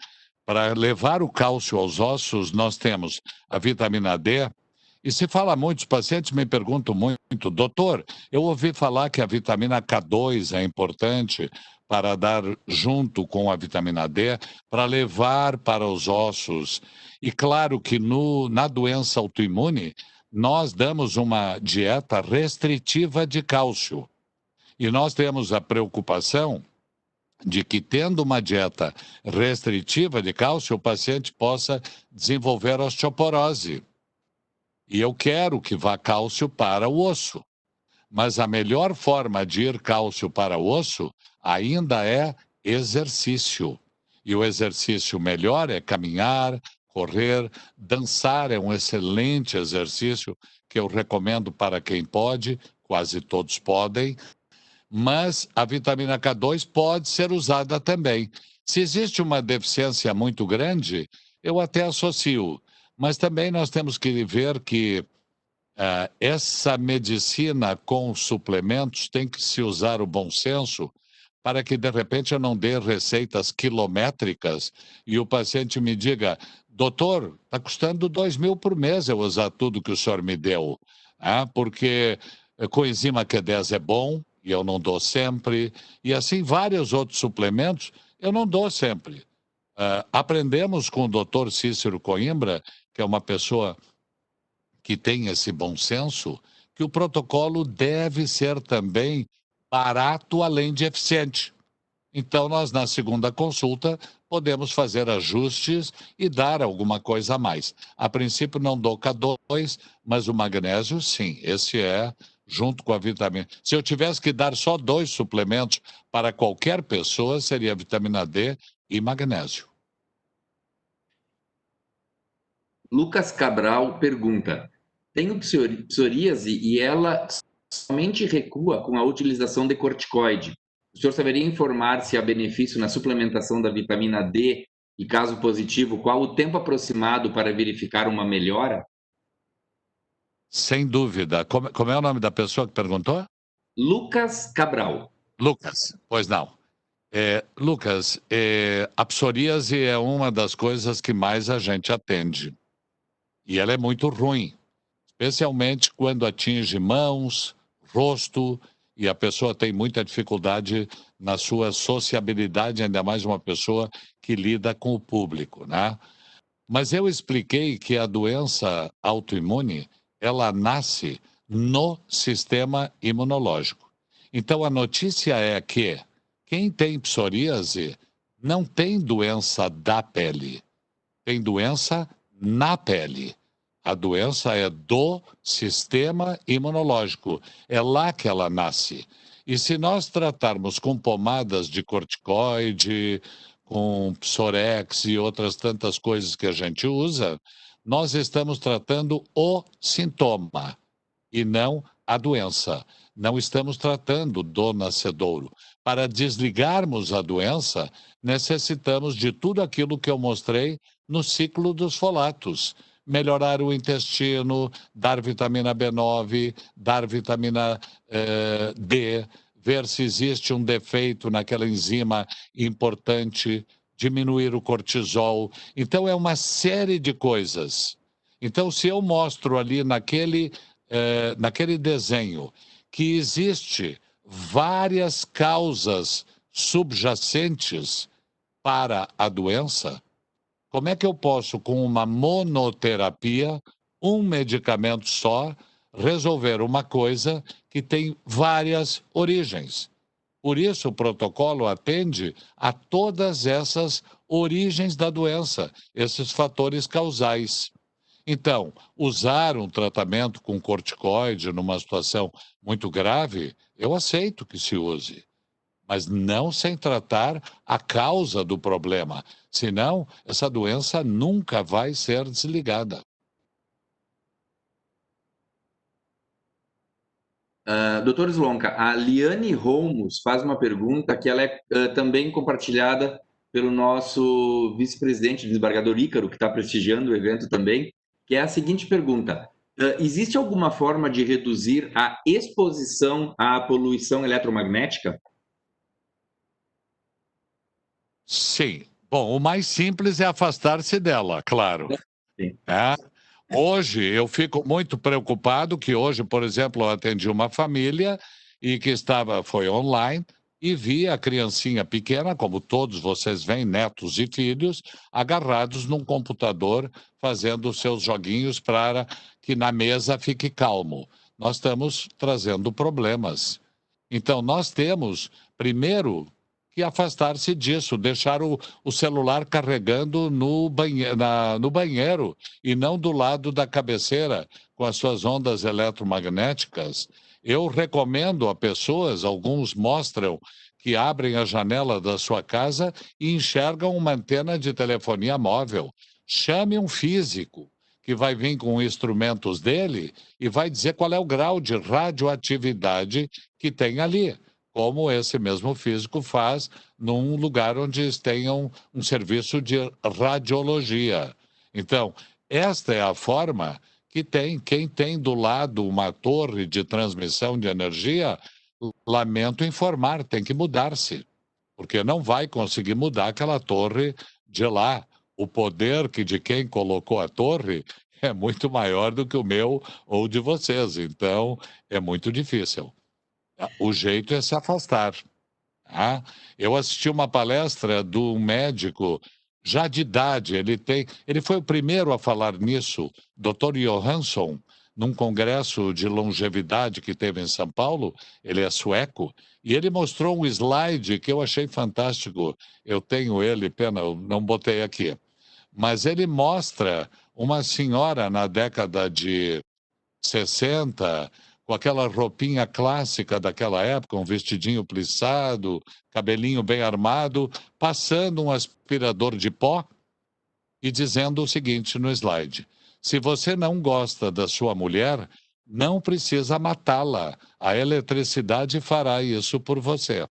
para levar o cálcio aos ossos. Nós temos a vitamina D. E se fala muito, os pacientes me perguntam muito, doutor, eu ouvi falar que a vitamina K2 é importante para dar junto com a vitamina D, para levar para os ossos. E claro que na doença autoimune, nós damos uma dieta restritiva de cálcio. E nós temos a preocupação de que, tendo uma dieta restritiva de cálcio, o paciente possa desenvolver osteoporose. E eu quero que vá cálcio para o osso. Mas a melhor forma de ir cálcio para o osso ainda é exercício. E o exercício melhor é caminhar, correr, dançar é um excelente exercício que eu recomendo para quem pode, quase todos podem, mas a vitamina K2 pode ser usada também. Se existe uma deficiência muito grande, eu até associo, mas também nós temos que ver que essa medicina com suplementos tem que se usar o bom senso para que, de repente, eu não dê receitas quilométricas e o paciente me diga, doutor, está custando 2.000 por mês eu usar tudo que o senhor me deu. Porque coenzima Q10 é bom e eu não dou sempre, e assim vários outros suplementos eu não dou sempre. Aprendemos com o doutor Cícero Coimbra, que é uma pessoa que tem esse bom senso, que o protocolo deve ser também barato, além de eficiente. Então, nós, na segunda consulta, podemos fazer ajustes e dar alguma coisa a mais. A princípio, não dou K2, mas o magnésio, sim, esse é junto com a vitamina. Se eu tivesse que dar só 2 suplementos para qualquer pessoa, seria vitamina D e magnésio. Lucas Cabral pergunta: tenho psoríase e ela somente recua com a utilização de corticoide. O senhor saberia informar se há benefício na suplementação da vitamina D e, caso positivo, qual o tempo aproximado para verificar uma melhora? Sem dúvida. Como é o nome da pessoa que perguntou? Lucas Cabral. Lucas, pois não. Lucas, a psoríase é uma das coisas que mais a gente atende. E ela é muito ruim, especialmente quando atinge mãos, rosto, e a pessoa tem muita dificuldade na sua sociabilidade, ainda mais uma pessoa que lida com o público, né? Mas eu expliquei que a doença autoimune, ela nasce no sistema imunológico. Então, a notícia é que quem tem psoríase não tem doença da pele, tem doença na pele. A doença é do sistema imunológico, é lá que ela nasce. E se nós tratarmos com pomadas de corticoide, com Psorex e outras tantas coisas que a gente usa, nós estamos tratando o sintoma e não a doença. Não estamos tratando do nascedouro. Para desligarmos a doença, necessitamos de tudo aquilo que eu mostrei no ciclo dos folatos. Melhorar o intestino, dar vitamina B9, dar vitamina D, ver se existe um defeito naquela enzima importante diminuir o cortisol. Então, é uma série de coisas. Então, se eu mostro ali naquele desenho que existe várias causas subjacentes para a doença, como é que eu posso, com uma monoterapia, um medicamento só, resolver uma coisa que tem várias origens? Por isso, o protocolo atende a todas essas origens da doença, esses fatores causais. Então, usar um tratamento com corticoide numa situação muito grave, eu aceito que se use, mas não sem tratar a causa do problema. Senão, essa doença nunca vai ser desligada. Doutor Slonka, a Liane Holmes faz uma pergunta que ela é também compartilhada pelo nosso vice-presidente, desembargador Ícaro, que está prestigiando o evento também, que é a seguinte pergunta: existe alguma forma de reduzir a exposição à poluição eletromagnética? Sim. Bom, o mais simples é afastar-se dela, claro. Sim. É. Hoje eu fico muito preocupado que hoje, por exemplo, eu atendi uma família e que foi online e vi a criancinha pequena, como todos vocês veem, netos e filhos, agarrados num computador fazendo seus joguinhos para que na mesa fique calmo. Nós estamos trazendo problemas. Então, nós temos, primeiro, que afastar-se disso, deixar o celular carregando no banheiro e não do lado da cabeceira, com as suas ondas eletromagnéticas. Eu recomendo a pessoas, alguns mostram que abrem a janela da sua casa e enxergam uma antena de telefonia móvel. Chame um físico que vai vir com instrumentos dele e vai dizer qual é o grau de radioatividade que tem ali, como esse mesmo físico faz num lugar onde tenham um serviço de radiologia. Então, esta é a forma que tem. Quem tem do lado uma torre de transmissão de energia, lamento informar, tem que mudar-se, porque não vai conseguir mudar aquela torre de lá. O poder de quem colocou a torre é muito maior do que o meu ou de vocês, então é muito difícil. O jeito é se afastar. Tá? Eu assisti uma palestra de um médico já de idade, ele foi o primeiro a falar nisso, Dr. Johansson, num congresso de longevidade que teve em São Paulo, ele é sueco, e ele mostrou um slide que eu achei fantástico. Eu tenho ele, pena, eu não botei aqui. Mas ele mostra uma senhora na década de 60, com aquela roupinha clássica daquela época, um vestidinho plissado, cabelinho bem armado, passando um aspirador de pó e dizendo o seguinte no slide: se você não gosta da sua mulher, não precisa matá-la. A eletricidade fará isso por você.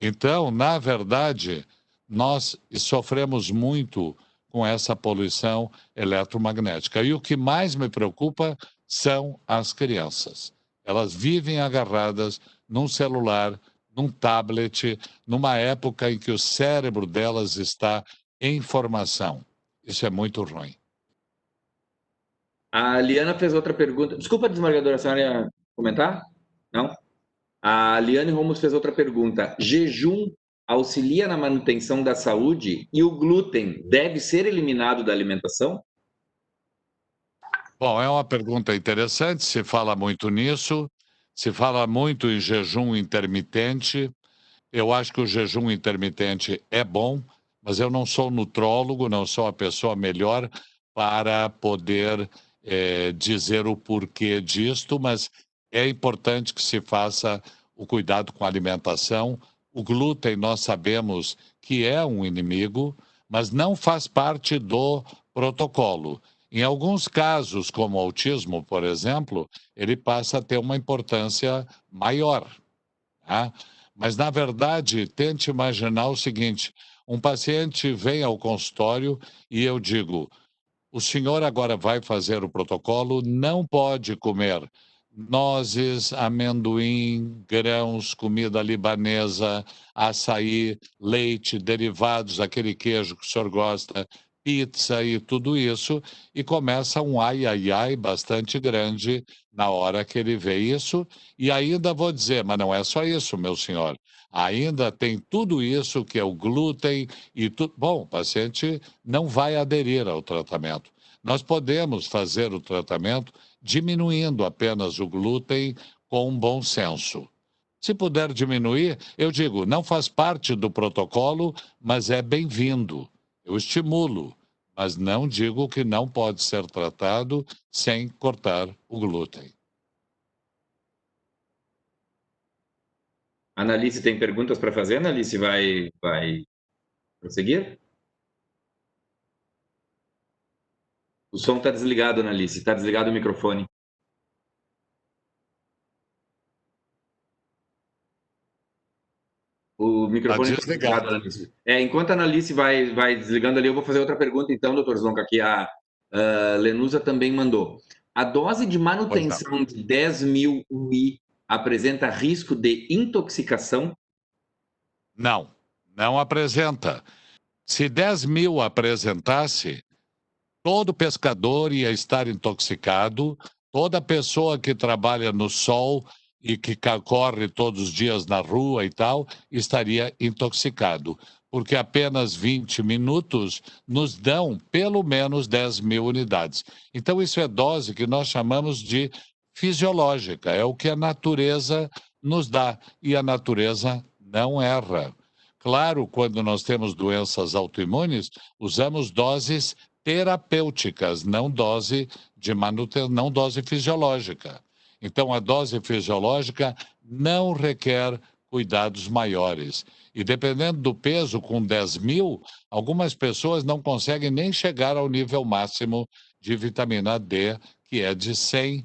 Então, na verdade, nós sofremos muito com essa poluição eletromagnética. E o que mais me preocupa são as crianças. Elas vivem agarradas num celular, num tablet, numa época em que o cérebro delas está em formação. Isso é muito ruim. A Liana fez outra pergunta. Desculpa, desembargadora, a senhora ia comentar? Não? A Liane Romos fez outra pergunta. Jejum auxilia na manutenção da saúde e o glúten deve ser eliminado da alimentação? Bom, é uma pergunta interessante, se fala muito nisso, se fala muito em jejum intermitente. Eu acho que o jejum intermitente é bom, mas eu não sou nutrólogo, não sou a pessoa melhor para poder dizer o porquê disto, mas é importante que se faça o cuidado com a alimentação. O glúten, nós sabemos que é um inimigo, mas não faz parte do protocolo. Em alguns casos, como o autismo, por exemplo, ele passa a ter uma importância maior. Tá? Mas, na verdade, tente imaginar o seguinte: um paciente vem ao consultório e eu digo, o senhor agora vai fazer o protocolo, não pode comer nozes, amendoim, grãos, comida libanesa, açaí, leite, derivados, aquele queijo que o senhor gosta, pizza e tudo isso, e começa um ai, ai, ai bastante grande na hora que ele vê isso. E ainda vou dizer, mas não é só isso, meu senhor. Ainda tem tudo isso que é o glúten e tudo. Bom, o paciente não vai aderir ao tratamento. Nós podemos fazer o tratamento diminuindo apenas o glúten com um bom senso. Se puder diminuir, eu digo, não faz parte do protocolo, mas é bem-vindo. Eu estimulo, mas não digo que não pode ser tratado sem cortar o glúten. Analice tem perguntas para fazer? Analice vai prosseguir? O som está desligado, Analice. Está desligado o microfone. O microfone está desligado, Analice. Enquanto a Analice vai desligando ali, eu vou fazer outra pergunta, então, doutor Slonka, que a Lenusa também mandou. A dose de manutenção de 10.000 UI apresenta risco de intoxicação? Não, não apresenta. Se 10.000 apresentasse, todo pescador ia estar intoxicado, toda pessoa que trabalha no sol e que corre todos os dias na rua e tal, estaria intoxicado, porque apenas 20 minutos nos dão pelo menos 10.000 unidades. Então, isso é dose que nós chamamos de fisiológica, é o que a natureza nos dá, e a natureza não erra. Claro, quando nós temos doenças autoimunes, usamos doses terapêuticas, não dose de manutenção, não dose fisiológica. Então, a dose fisiológica não requer cuidados maiores. E dependendo do peso, com 10.000, algumas pessoas não conseguem nem chegar ao nível máximo de vitamina D, que é de 100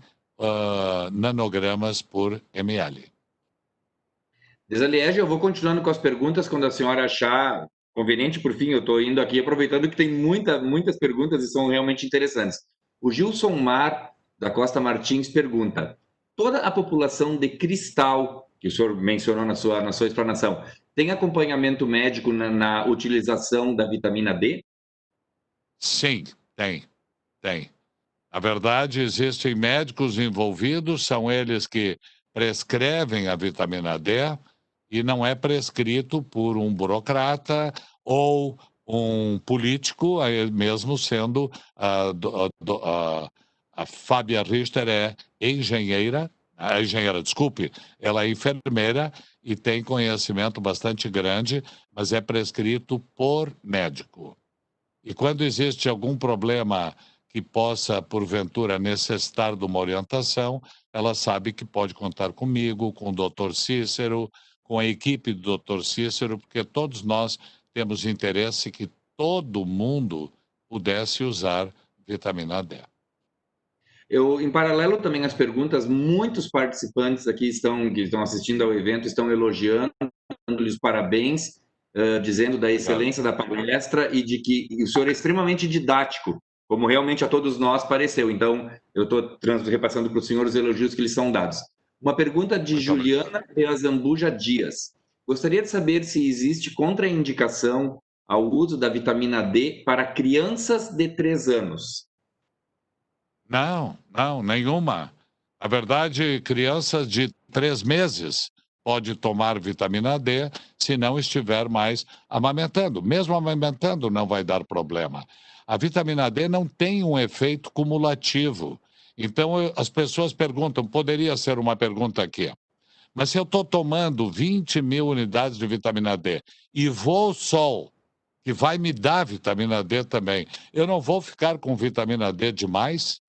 nanogramas por ml. Desaliege, eu vou continuando com as perguntas quando a senhora achar conveniente. Por fim, eu estou indo aqui aproveitando que tem muitas perguntas e são realmente interessantes. O Gilson Mar, da Costa Martins, pergunta: toda a população de Cristal, que o senhor mencionou na sua explanação, tem acompanhamento médico na utilização da vitamina D? Sim, tem. Na verdade, existem médicos envolvidos, são eles que prescrevem a vitamina D e não é prescrito por um burocrata ou um político, mesmo sendo a Fábia Richter é engenheira, desculpe, ela é enfermeira e tem conhecimento bastante grande, mas é prescrito por médico. E quando existe algum problema que possa, porventura, necessitar de uma orientação, ela sabe que pode contar comigo, com o Dr. Cícero, com a equipe do Dr. Cícero, porque todos nós temos interesse que todo mundo pudesse usar vitamina D. Em paralelo também às perguntas, muitos participantes aqui que estão assistindo ao evento estão elogiando, dando-lhes parabéns, dizendo da excelência da palestra e de que o senhor é extremamente didático, como realmente a todos nós pareceu. Então, eu estou repassando para o senhor os elogios que lhes são dados. Uma pergunta de Juliana Beazambuja Dias. Gostaria de saber se existe contraindicação ao uso da vitamina D para crianças de 3 anos. Não, nenhuma. Na verdade, crianças de 3 meses pode tomar vitamina D se não estiver mais amamentando. Mesmo amamentando não vai dar problema. A vitamina D não tem um efeito cumulativo. Então, as pessoas perguntam, poderia ser uma pergunta aqui, mas se eu estou tomando 20.000 unidades de vitamina D e vou ao sol, que vai me dar vitamina D também, eu não vou ficar com vitamina D demais?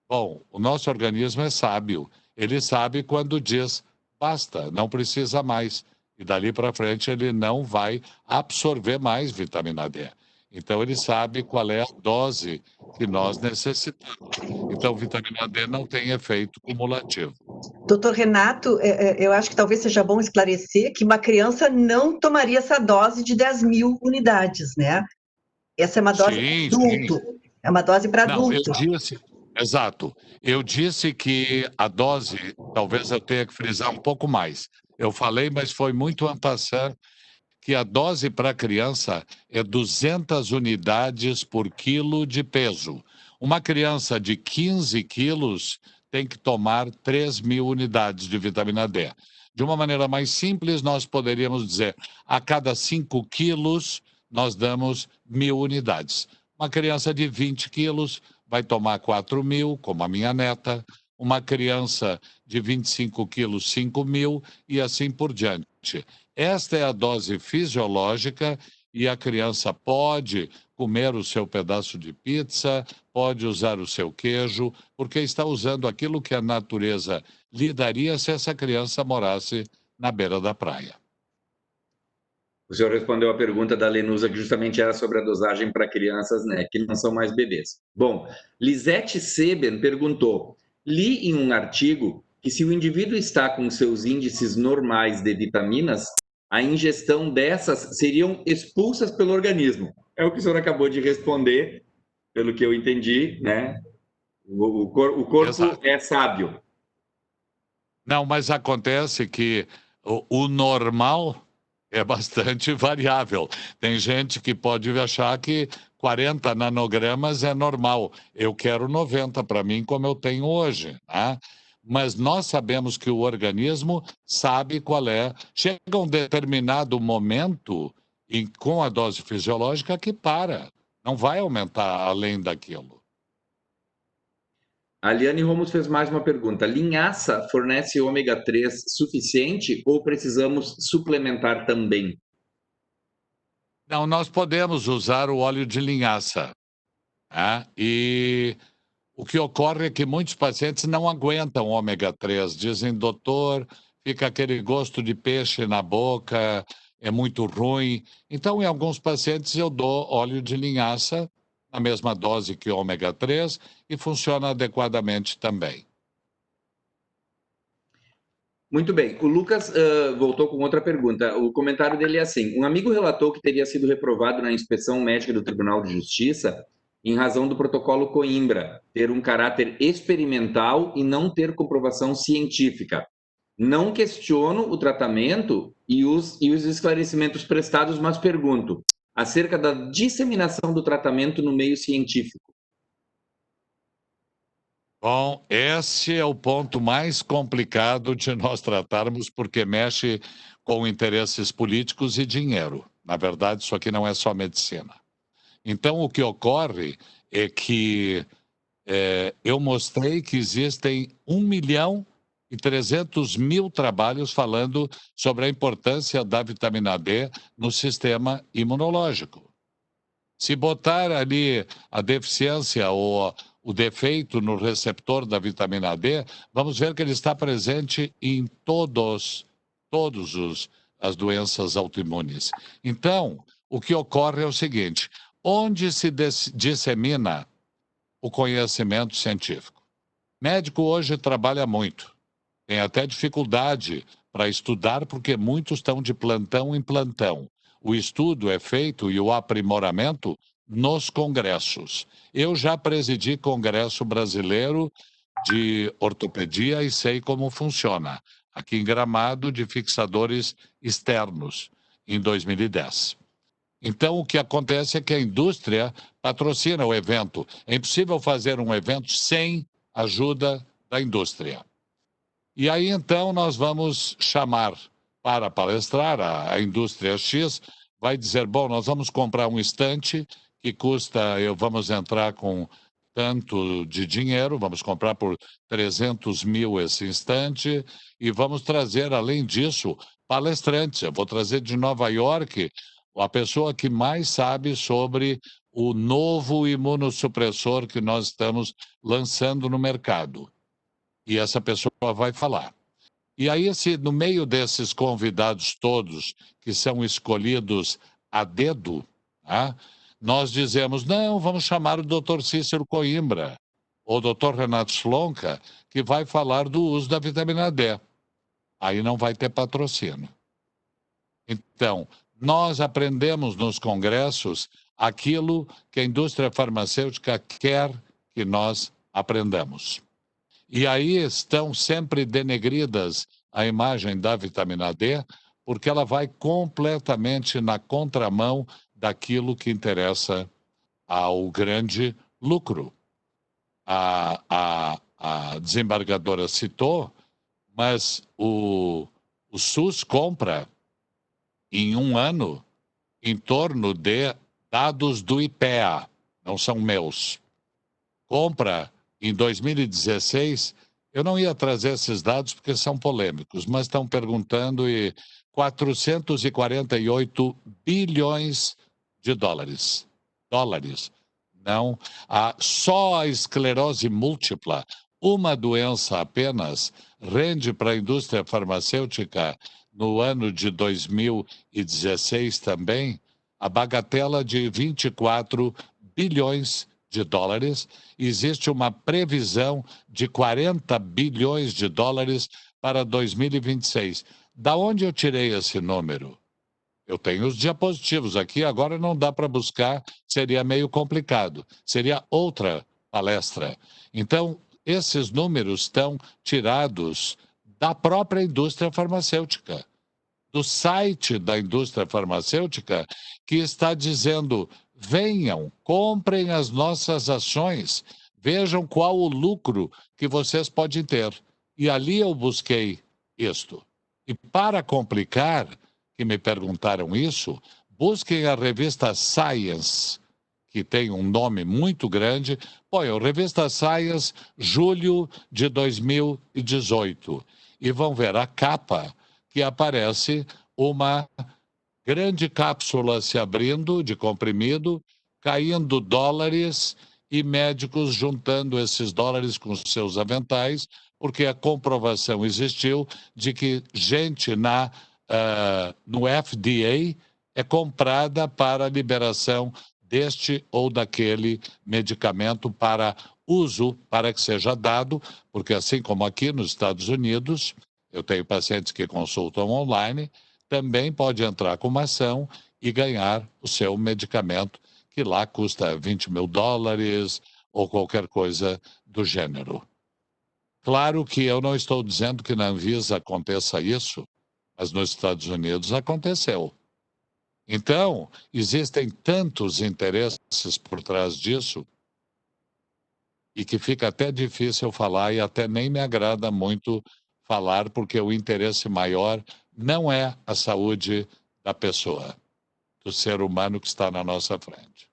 Bom, o nosso organismo é sábio. Ele sabe quando diz basta, não precisa mais. E dali para frente ele não vai absorver mais vitamina D. Então ele sabe qual é a dose que nós necessitamos. Então vitamina D não tem efeito cumulativo. Doutor Renato, eu acho que talvez seja bom esclarecer que uma criança não tomaria essa dose de 10.000 unidades, né? Essa é uma dose para adulto. É uma dose para adulto. Não, Exato. Eu disse que a dose, talvez eu tenha que frisar um pouco mais. Eu falei, mas foi muito en passant, que a dose para criança é 200 unidades por quilo de peso. Uma criança de 15 quilos tem que tomar 3.000 unidades de vitamina D. De uma maneira mais simples, nós poderíamos dizer, a cada 5 quilos, nós damos 1.000 unidades. Uma criança de 20 quilos vai tomar 4.000, como a minha neta. Uma criança de 25 quilos, 5.000, e assim por diante. Esta é a dose fisiológica e a criança pode comer o seu pedaço de pizza, pode usar o seu queijo, porque está usando aquilo que a natureza lhe daria se essa criança morasse na beira da praia. O senhor respondeu a pergunta da Lenusa, que justamente era sobre a dosagem para crianças, né, que não são mais bebês. Bom, Lisete Seben perguntou: li em um artigo que se o indivíduo está com seus índices normais de vitaminas, a ingestão dessas seriam expulsas pelo organismo. É o que o senhor acabou de responder, pelo que eu entendi, né? O corpo Exato. é sábio. Não, mas acontece que o normal é bastante variável. Tem gente que pode achar que 40 nanogramas é normal. Eu quero 90 para mim, como eu tenho hoje, né? Mas nós sabemos que o organismo sabe qual é. Chega um determinado momento com a dose fisiológica que para. Não vai aumentar além daquilo. A Liane Ramos fez mais uma pergunta. Linhaça fornece ômega 3 suficiente ou precisamos suplementar também? Não, nós podemos usar o óleo de linhaça, né? E o que ocorre é que muitos pacientes não aguentam ômega 3. Dizem, doutor, fica aquele gosto de peixe na boca, é muito ruim. Então, em alguns pacientes, eu dou óleo de linhaça, na mesma dose que ômega 3, e funciona adequadamente também. Muito bem. O Lucas voltou com outra pergunta. O comentário dele é assim: um amigo relatou que teria sido reprovado na inspeção médica do Tribunal de Justiça em razão do protocolo Coimbra ter um caráter experimental e não ter comprovação científica. Não questiono o tratamento e os esclarecimentos prestados, mas pergunto acerca da disseminação do tratamento no meio científico. Bom, esse é o ponto mais complicado de nós tratarmos, porque mexe com interesses políticos e dinheiro. Na verdade, isso aqui não é só medicina. Então, o que ocorre é que eu mostrei que existem 1.300.000 trabalhos falando sobre a importância da vitamina D no sistema imunológico. Se botar ali a deficiência ou o defeito no receptor da vitamina D, vamos ver que ele está presente em todas as doenças autoimunes. Então, o que ocorre é o seguinte: onde se dissemina o conhecimento científico? Médico hoje trabalha muito, tem até dificuldade para estudar, porque muitos estão de plantão em plantão. O estudo é feito e o aprimoramento nos congressos. Eu já presidi Congresso Brasileiro de Ortopedia e sei como funciona. Aqui em Gramado, de fixadores externos, em 2010. Então, o que acontece é que a indústria patrocina o evento. É impossível fazer um evento sem ajuda da indústria. E aí, então, nós vamos chamar para palestrar a indústria X, vai dizer, bom, nós vamos comprar um estante que custa, vamos entrar com tanto de dinheiro, vamos comprar por 300.000 esse estante e vamos trazer, além disso, palestrantes. Eu vou trazer de Nova York a pessoa que mais sabe sobre o novo imunossupressor que nós estamos lançando no mercado. E essa pessoa vai falar. E aí, no meio desses convidados todos, que são escolhidos a dedo, tá? Nós dizemos, não, vamos chamar o doutor Cícero Coimbra, ou o doutor Renato Slonka, que vai falar do uso da vitamina D. Aí não vai ter patrocínio. Então, nós aprendemos nos congressos aquilo que a indústria farmacêutica quer que nós aprendamos. E aí estão sempre denegridas a imagem da vitamina D, porque ela vai completamente na contramão daquilo que interessa ao grande lucro. A desembargadora citou, mas o SUS compra em um ano em torno de dados do IPEA, não são meus. Compra em 2016, eu não ia trazer esses dados porque são polêmicos, mas estão perguntando 448 bilhões de dólares. Não, só a esclerose múltipla, uma doença apenas, rende para a indústria farmacêutica, no ano de 2016 também, a bagatela de 24 bilhões de dólares. Existe uma previsão de 40 bilhões de dólares para 2026. Da onde eu tirei esse número? Eu tenho os diapositivos aqui, agora não dá para buscar, seria meio complicado. Seria outra palestra. Então, esses números estão tirados da própria indústria farmacêutica, do site da indústria farmacêutica, que está dizendo: venham, comprem as nossas ações, vejam qual o lucro que vocês podem ter. E ali eu busquei isto. E para complicar, que me perguntaram isso, busquem a revista Science, que tem um nome muito grande. Põe revista Science, julho de 2018. E vão ver a capa, que aparece uma grande cápsula se abrindo de comprimido, caindo dólares e médicos juntando esses dólares com os seus aventais, porque a comprovação existiu de que gente no FDA é comprada para a liberação deste ou daquele medicamento para uso, para que seja dado, porque assim como aqui nos Estados Unidos, eu tenho pacientes que consultam online, também pode entrar com uma ação e ganhar o seu medicamento, que lá custa 20 mil dólares ou qualquer coisa do gênero. Claro que eu não estou dizendo que na Anvisa aconteça isso, mas nos Estados Unidos aconteceu. Então, existem tantos interesses por trás disso e que fica até difícil falar e até nem me agrada muito falar, porque o interesse maior não é a saúde da pessoa, do ser humano que está na nossa frente.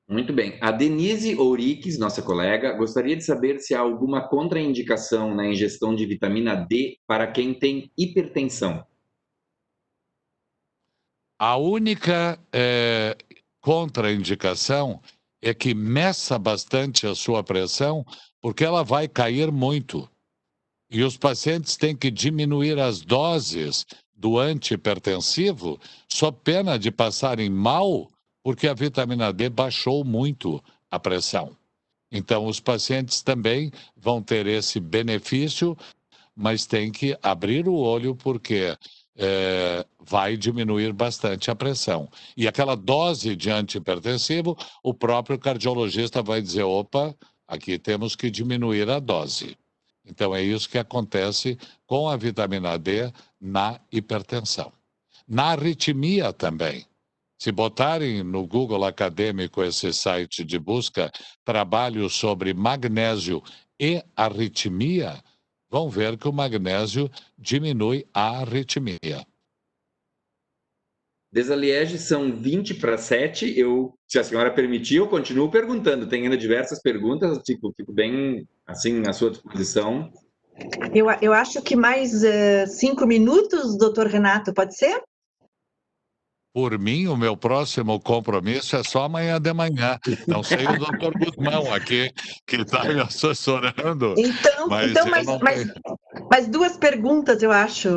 Muito bem. A Denise Ouriques, nossa colega, gostaria de saber se há alguma contraindicação na ingestão de vitamina D para quem tem hipertensão. A única contraindicação é que meça bastante a sua pressão, porque ela vai cair muito. E os pacientes têm que diminuir as doses do antihipertensivo, sob pena de passarem mal, porque a vitamina D baixou muito a pressão. Então, os pacientes também vão ter esse benefício, mas tem que abrir o olho, porque vai diminuir bastante a pressão. E aquela dose de antihipertensivo, o próprio cardiologista vai dizer: opa, aqui temos que diminuir a dose. Então, é isso que acontece com a vitamina D na hipertensão. Na arritmia também. Se botarem no Google acadêmico esse site de busca, trabalho sobre magnésio e arritmia, vão ver que o magnésio diminui a arritmia. Desaliege, são 20 para 7. Se a senhora permitir, eu continuo perguntando. Tem ainda diversas perguntas, fico bem assim à sua disposição. Eu acho que mais 5 minutos, doutor Renato, pode ser? Por mim, o meu próximo compromisso é só amanhã de manhã. Não sei o doutor Guzmão aqui, que está me assessorando. Mas 2 perguntas, eu acho.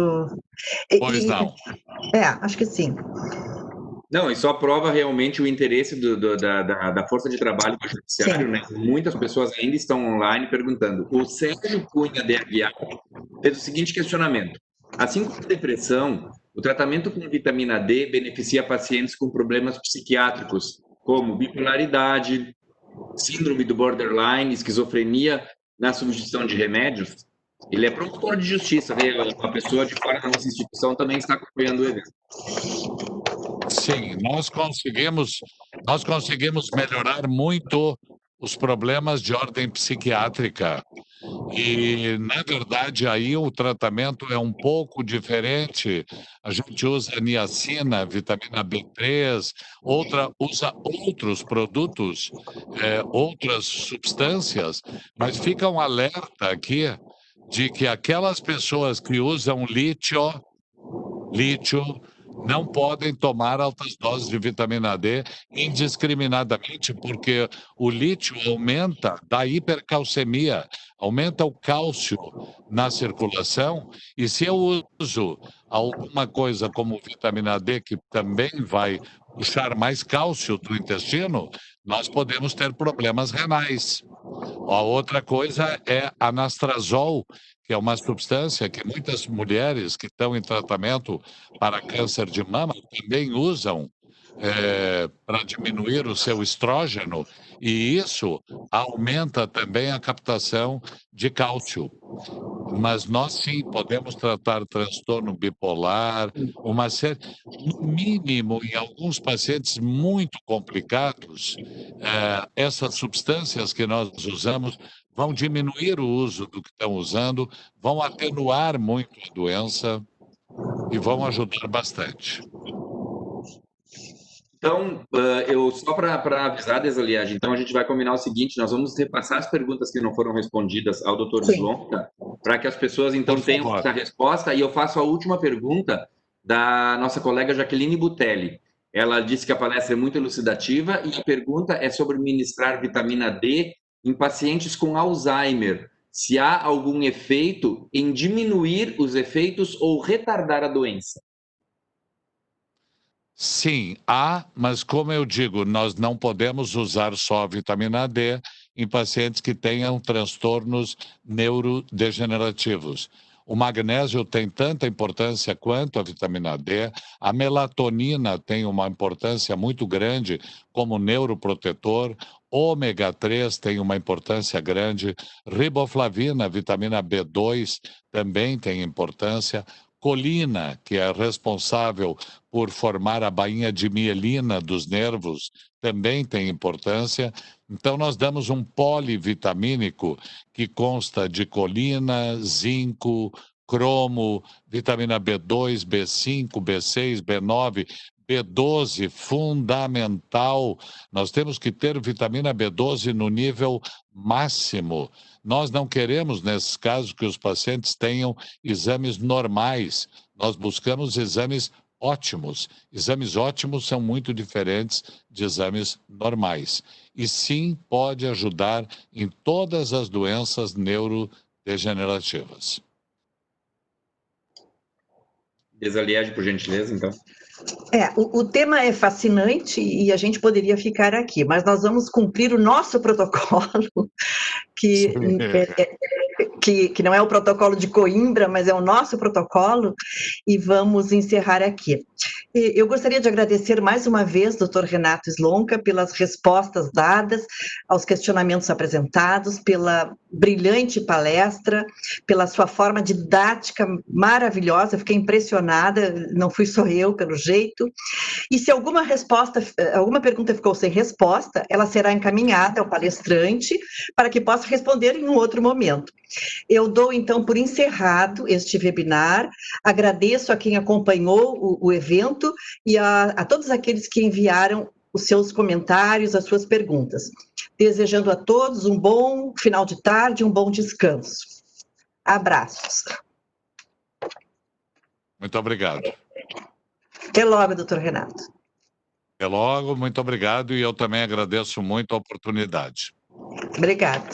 Pois não. Acho que sim. Não, e só prova realmente o interesse da força de trabalho do judiciário, né? Muitas pessoas ainda estão online perguntando. O Sérgio Cunha de Aguiar fez o seguinte questionamento: assim como a depressão, o tratamento com vitamina D beneficia pacientes com problemas psiquiátricos, como bipolaridade, síndrome do borderline, esquizofrenia na substituição de remédios, ele é promotor de justiça, né? Uma pessoa de fora da nossa instituição também está acompanhando o evento. Sim, nós conseguimos melhorar muito os problemas de ordem psiquiátrica. E, na verdade, aí o tratamento é um pouco diferente. A gente usa niacina, vitamina B3, usa outros produtos, outras substâncias, mas fica um alerta aqui de que aquelas pessoas que usam lítio não podem tomar altas doses de vitamina D indiscriminadamente, porque o lítio aumenta da hipercalcemia, aumenta o cálcio na circulação, e se eu uso alguma coisa como vitamina D, que também vai puxar mais cálcio do intestino, nós podemos ter problemas renais. A outra coisa é anastrozol, que é uma substância que muitas mulheres que estão em tratamento para câncer de mama também usam para diminuir o seu estrógeno, e isso aumenta também a captação de cálcio. Mas nós sim podemos tratar transtorno bipolar, uma série, no mínimo, em alguns pacientes muito complicados, essas substâncias que nós usamos vão diminuir o uso do que estão usando, vão atenuar muito a doença e vão ajudar bastante. Então, eu só para avisar, Desaliage, então a gente vai combinar o seguinte, nós vamos repassar as perguntas que não foram respondidas ao Dr. Slonka, para que as pessoas então tenham essa resposta, e eu faço a última pergunta da nossa colega Jaqueline Butelli. Ela disse que a palestra é muito elucidativa e a pergunta é sobre ministrar vitamina D em pacientes com Alzheimer. Se há algum efeito em diminuir os efeitos ou retardar a doença? Sim, há, mas como eu digo, nós não podemos usar só a vitamina D em pacientes que tenham transtornos neurodegenerativos. O magnésio tem tanta importância quanto a vitamina D, a melatonina tem uma importância muito grande como neuroprotetor, ômega 3 tem uma importância grande, riboflavina, vitamina B2 também tem importância, colina, que é responsável por formar a bainha de mielina dos nervos, também tem importância. Então, nós damos um polivitamínico que consta de colina, zinco, cromo, vitamina B2, B5, B6, B9, B12, fundamental. Nós temos que ter vitamina B12 no nível máximo. Nós não queremos, nesses casos, que os pacientes tenham exames normais. Nós buscamos exames ótimos. Exames ótimos são muito diferentes de exames normais. E sim, pode ajudar em todas as doenças neurodegenerativas. Desaliage, por gentileza, então. O tema é fascinante e a gente poderia ficar aqui, mas nós vamos cumprir o nosso protocolo, que não é o protocolo de Coimbra, mas é o nosso protocolo, e vamos encerrar aqui. Eu gostaria de agradecer mais uma vez, Dr. Renato Slonka, pelas respostas dadas aos questionamentos apresentados, pela brilhante palestra, pela sua forma didática maravilhosa, eu fiquei impressionada, não fui só eu, pelo jeito. E se alguma pergunta ficou sem resposta, ela será encaminhada ao palestrante para que possa responder em um outro momento. Eu dou, então, por encerrado este webinar, agradeço a quem acompanhou o evento e a todos aqueles que enviaram os seus comentários, as suas perguntas. Desejando a todos um bom final de tarde, um bom descanso. Abraços. Muito obrigado. Até logo, doutor Renato. Até logo, muito obrigado, e eu também agradeço muito a oportunidade. Obrigada.